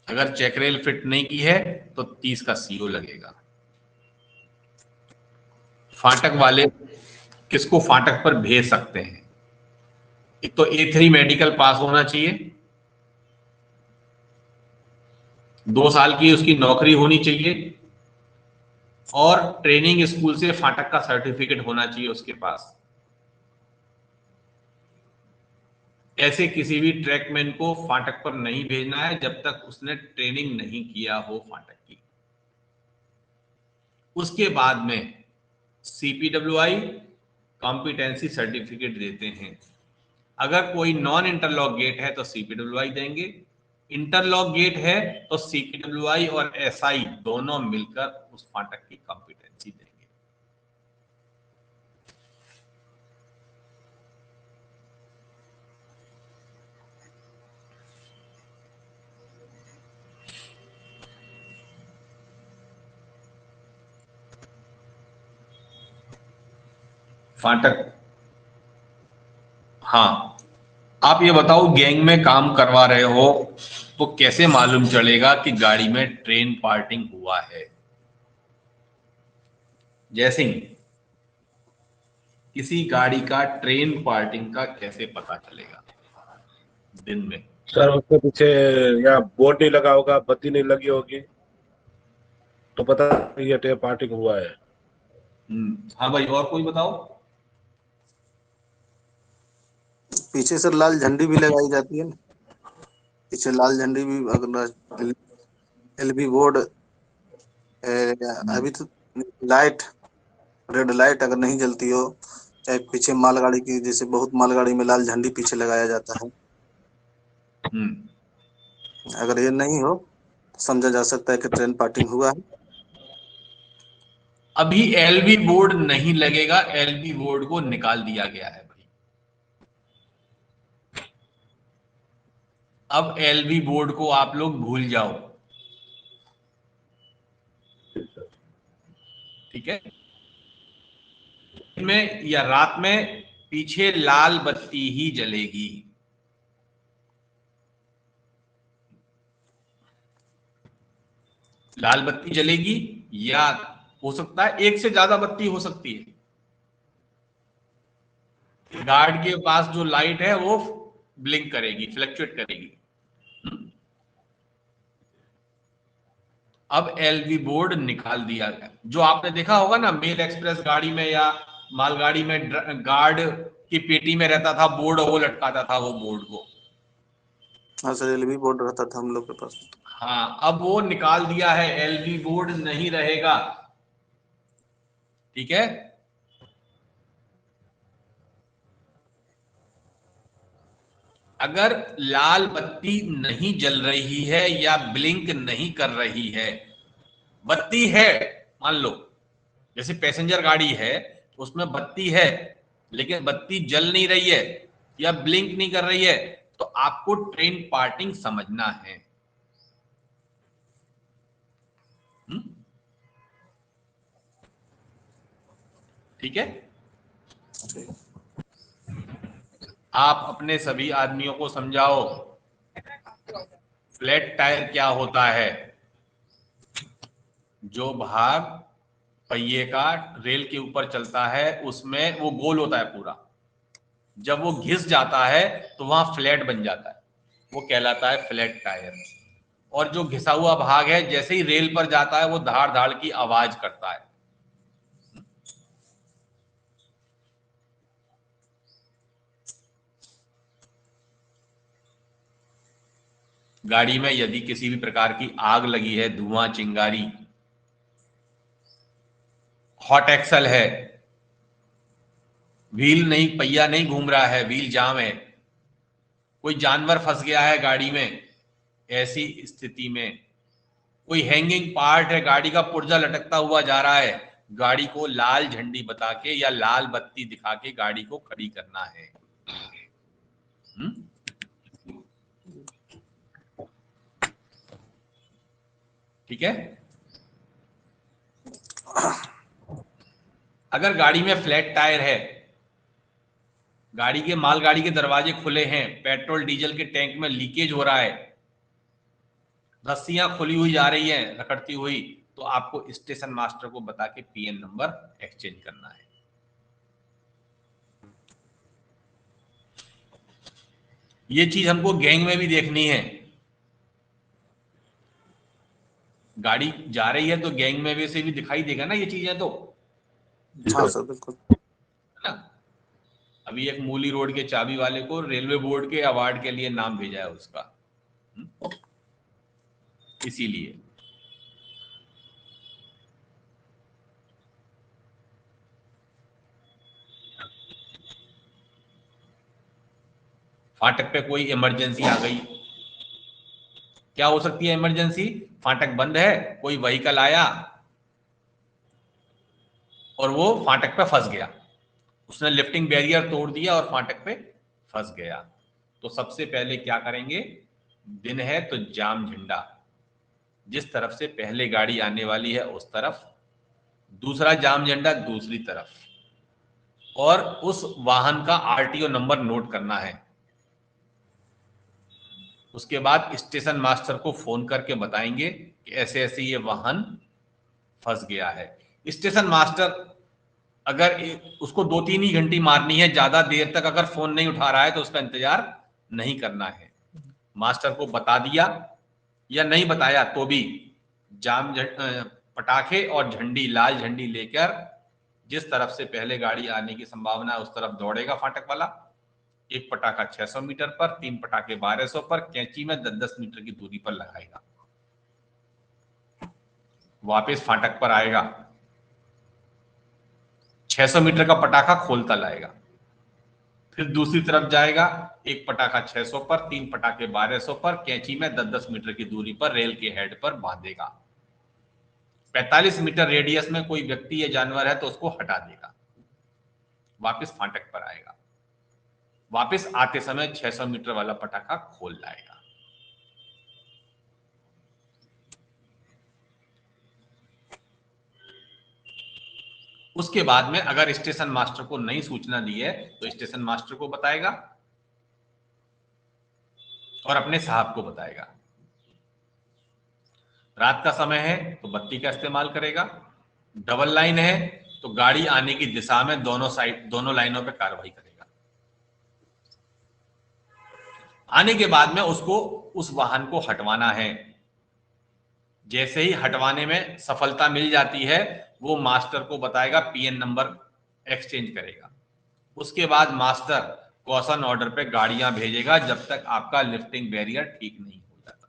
Speaker 1: अगर चेक रेल फिट नहीं की है तो 30 का CO लगेगा। फाटक वाले किसको फाटक पर भेज सकते हैं? एक तो A3 मेडिकल पास होना चाहिए, 2 साल की उसकी नौकरी होनी चाहिए, और ट्रेनिंग स्कूल से फाटक का सर्टिफिकेट होना चाहिए उसके पास। ऐसे किसी भी ट्रैकमैन को फाटक पर नहीं भेजना है जब तक उसने ट्रेनिंग नहीं किया हो फाटक की। उसके बाद में CPWI कॉम्पिटेंसी सर्टिफिकेट देते हैं। अगर कोई नॉन इंटरलॉक गेट है तो CPWI देंगे, इंटरलॉक गेट है तो CPWI और SI दोनों मिलकर उस फाटक की कॉम्पिटेंसी देंगे। फाटक, हाँ, आप ये बताओ, गैंग में काम करवा रहे हो तो कैसे मालूम चलेगा कि गाड़ी में ट्रेन पार्टिंग हुआ है? जैसे ही किसी गाड़ी का ट्रेन पार्टिंग का कैसे पता चलेगा दिन में?
Speaker 4: सर उसके पीछे या बोर्ड नहीं लगा होगा, बत्ती नहीं लगी होगी, तो पता ये टेप पार्टिंग हुआ है।
Speaker 1: हाँ भाई, और कोई बताओ।
Speaker 3: पीछे सर लाल झंडी भी लगाई जाती है ना, पीछे लाल झंडी भी, अगर LB बोर्ड अभी तो लाइट, रेड लाइट अगर नहीं जलती हो, चाहे पीछे मालगाड़ी की, जैसे बहुत मालगाड़ी में लाल झंडी पीछे लगाया जाता है, अगर ये नहीं हो तो समझा जा सकता है कि ट्रेन पार्टिंग हुआ है।
Speaker 1: अभी LB बोर्ड नहीं लगेगा, LB बोर्ड को निकाल दिया गया है भाई। अब LB बोर्ड को आप लोग भूल जाओ, ठीक है? दिन में या रात में पीछे लाल बत्ती ही जलेगी। लाल बत्ती जलेगी, या हो सकता है एक से ज्यादा बत्ती हो सकती है। गार्ड के पास जो लाइट है वो ब्लिंक करेगी, फ्लक्चुएट करेगी। अब LB बोर्ड निकाल दिया गया। जो आपने देखा होगा ना, मेल एक्सप्रेस गाड़ी में या मालगाड़ी में गार्ड की पेटी में रहता था बोर्ड, वो लटकाता था वो बोर्ड को।
Speaker 3: हाँ सर, LB बोर्ड रहता था हम लोग के पास।
Speaker 1: हाँ, अब वो निकाल दिया है, LB बोर्ड नहीं रहेगा। ठीक है, अगर लाल बत्ती नहीं जल रही है या ब्लिंक नहीं कर रही है, बत्ती है, मान लो जैसे पैसेंजर गाड़ी है उसमें बत्ती है लेकिन बत्ती जल नहीं रही है या ब्लिंक नहीं कर रही है, तो आपको ट्रेन पार्टिंग समझना है। ठीक है, आप अपने सभी आदमियों को समझाओ फ्लैट टायर क्या होता है। जो भाग पहिए का रेल के ऊपर चलता है उसमें वो गोल होता है पूरा, जब वो घिस जाता है तो वहां फ्लैट बन जाता है, वो कहलाता है फ्लैट टायर। और जो घिसा हुआ भाग है जैसे ही रेल पर जाता है वो धाड़ धाड़ की आवाज करता है। गाड़ी में यदि किसी भी प्रकार की आग लगी है, धुआं, चिंगारी, हॉट एक्सल है, व्हील नहीं, पहिया नहीं घूम रहा है, व्हील जाम है, कोई जानवर फंस गया है गाड़ी में, ऐसी स्थिति में कोई हैंगिंग पार्ट है, गाड़ी का पुर्जा लटकता हुआ जा रहा है, गाड़ी को लाल झंडी बता के या लाल बत्ती दिखा के गाड़ी को खड़ी करना है। ठीक है। अगर गाड़ी में फ्लैट टायर है, मालगाड़ी के दरवाजे खुले हैं, पेट्रोल डीजल के टैंक में लीकेज हो रहा है, रस्सियां खुली हुई जा रही हैं रखड़ती हुई, तो आपको स्टेशन मास्टर को बता के पीएन नंबर एक्सचेंज करना है। ये चीज हमको गैंग में भी देखनी है। गाड़ी जा रही है तो गैंग में भी से भी दिखाई देगा ना ये चीजें, तो
Speaker 3: हाँ सर बिल्कुल।
Speaker 1: है ना। अभी एक मूली रोड के चाबी वाले को रेलवे बोर्ड के अवार्ड के लिए नाम भेजा है उसका, इसीलिए। फाटक पे कोई इमरजेंसी आ गई, क्या हो सकती है इमरजेंसी? फाटक बंद है, कोई व्हीकल आया और वो फाटक पे फंस गया, उसने लिफ्टिंग बैरियर तोड़ दिया और फाटक पे फंस गया। तो सबसे पहले क्या करेंगे, दिन है तो जाम झंडा, जिस तरफ से पहले गाड़ी आने वाली है उस तरफ, दूसरा जाम झंडा दूसरी तरफ, और उस वाहन का आरटीओ नंबर नोट करना है। उसके बाद स्टेशन मास्टर को फोन करके बताएंगे कि ऐसे ऐसे ये वाहन फंस गया है। स्टेशन मास्टर अगर उसको 2-3 ही घंटी मारनी है, ज्यादा देर तक अगर फोन नहीं उठा रहा है तो उसका इंतजार नहीं करना है। मास्टर को बता दिया या नहीं बताया तो भी पटाखे और झंडी, लाल झंडी लेकर जिस तरफ से पहले गाड़ी आने की संभावना है उस तरफ दौड़ेगा फाटक वाला। एक पटाखा 600 मीटर पर, 3 पटाखे 1200 पर, कैंची में 10-10 मीटर की दूरी पर लगाएगा, वापस फाटक पर आएगा, 600 मीटर का पटाखा खोलता लाएगा, फिर दूसरी तरफ जाएगा, एक पटाखा 600 पर, 3 पटाखे 1200 पर, कैंची में 10-10 मीटर की दूरी पर रेल के हेड पर बांधेगा। 45 मीटर रेडियस में कोई व्यक्ति या जानवर है तो उसको हटा देगा, वापस फाटक पर आएगा, वापस आते समय 600 मीटर वाला पटाखा खोल लाएगा। उसके बाद में अगर स्टेशन मास्टर को नई सूचना दी है तो स्टेशन मास्टर को बताएगा और अपने साहब को बताएगा। रात का समय है तो बत्ती का इस्तेमाल करेगा, डबल लाइन है तो गाड़ी आने की दिशा में दोनों लाइनों पे कार्रवाई करेगा। आने के बाद में उसको उस वाहन को हटवाना है। जैसे ही हटवाने में सफलता मिल जाती है वो मास्टर को बताएगा, पीएन नंबर एक्सचेंज करेगा। उसके बाद मास्टर कॉशन ऑर्डर पे गाड़ियां भेजेगा जब तक आपका लिफ्टिंग बैरियर ठीक नहीं हो जाता।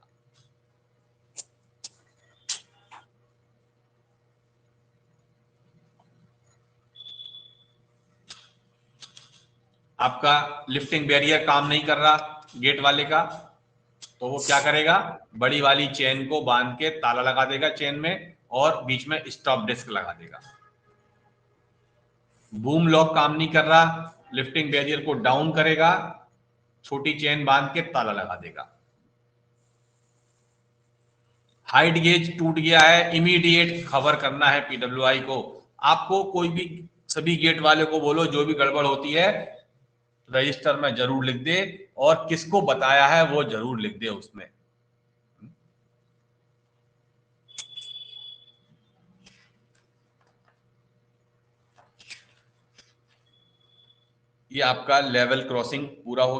Speaker 1: आपका लिफ्टिंग बैरियर काम नहीं कर रहा गेट वाले का, तो वो क्या करेगा, बड़ी वाली चेन को बांध के ताला लगा देगा चेन में और बीच में स्टॉप डिस्क लगा देगा। बूम लॉक काम नहीं कर रहा, लिफ्टिंग बैरियर को डाउन करेगा, छोटी चेन बांध के ताला लगा देगा। हाइट गेज टूट गया है, इमीडिएट खबर करना है पीडब्ल्यूआई को। आपको कोई भी, सभी गेट वाले को बोलो जो भी गड़बड़ होती है रजिस्टर में जरूर लिख दे और किसको बताया है वो जरूर लिख दे उसमें। ये आपका लेवल क्रॉसिंग पूरा हो गया।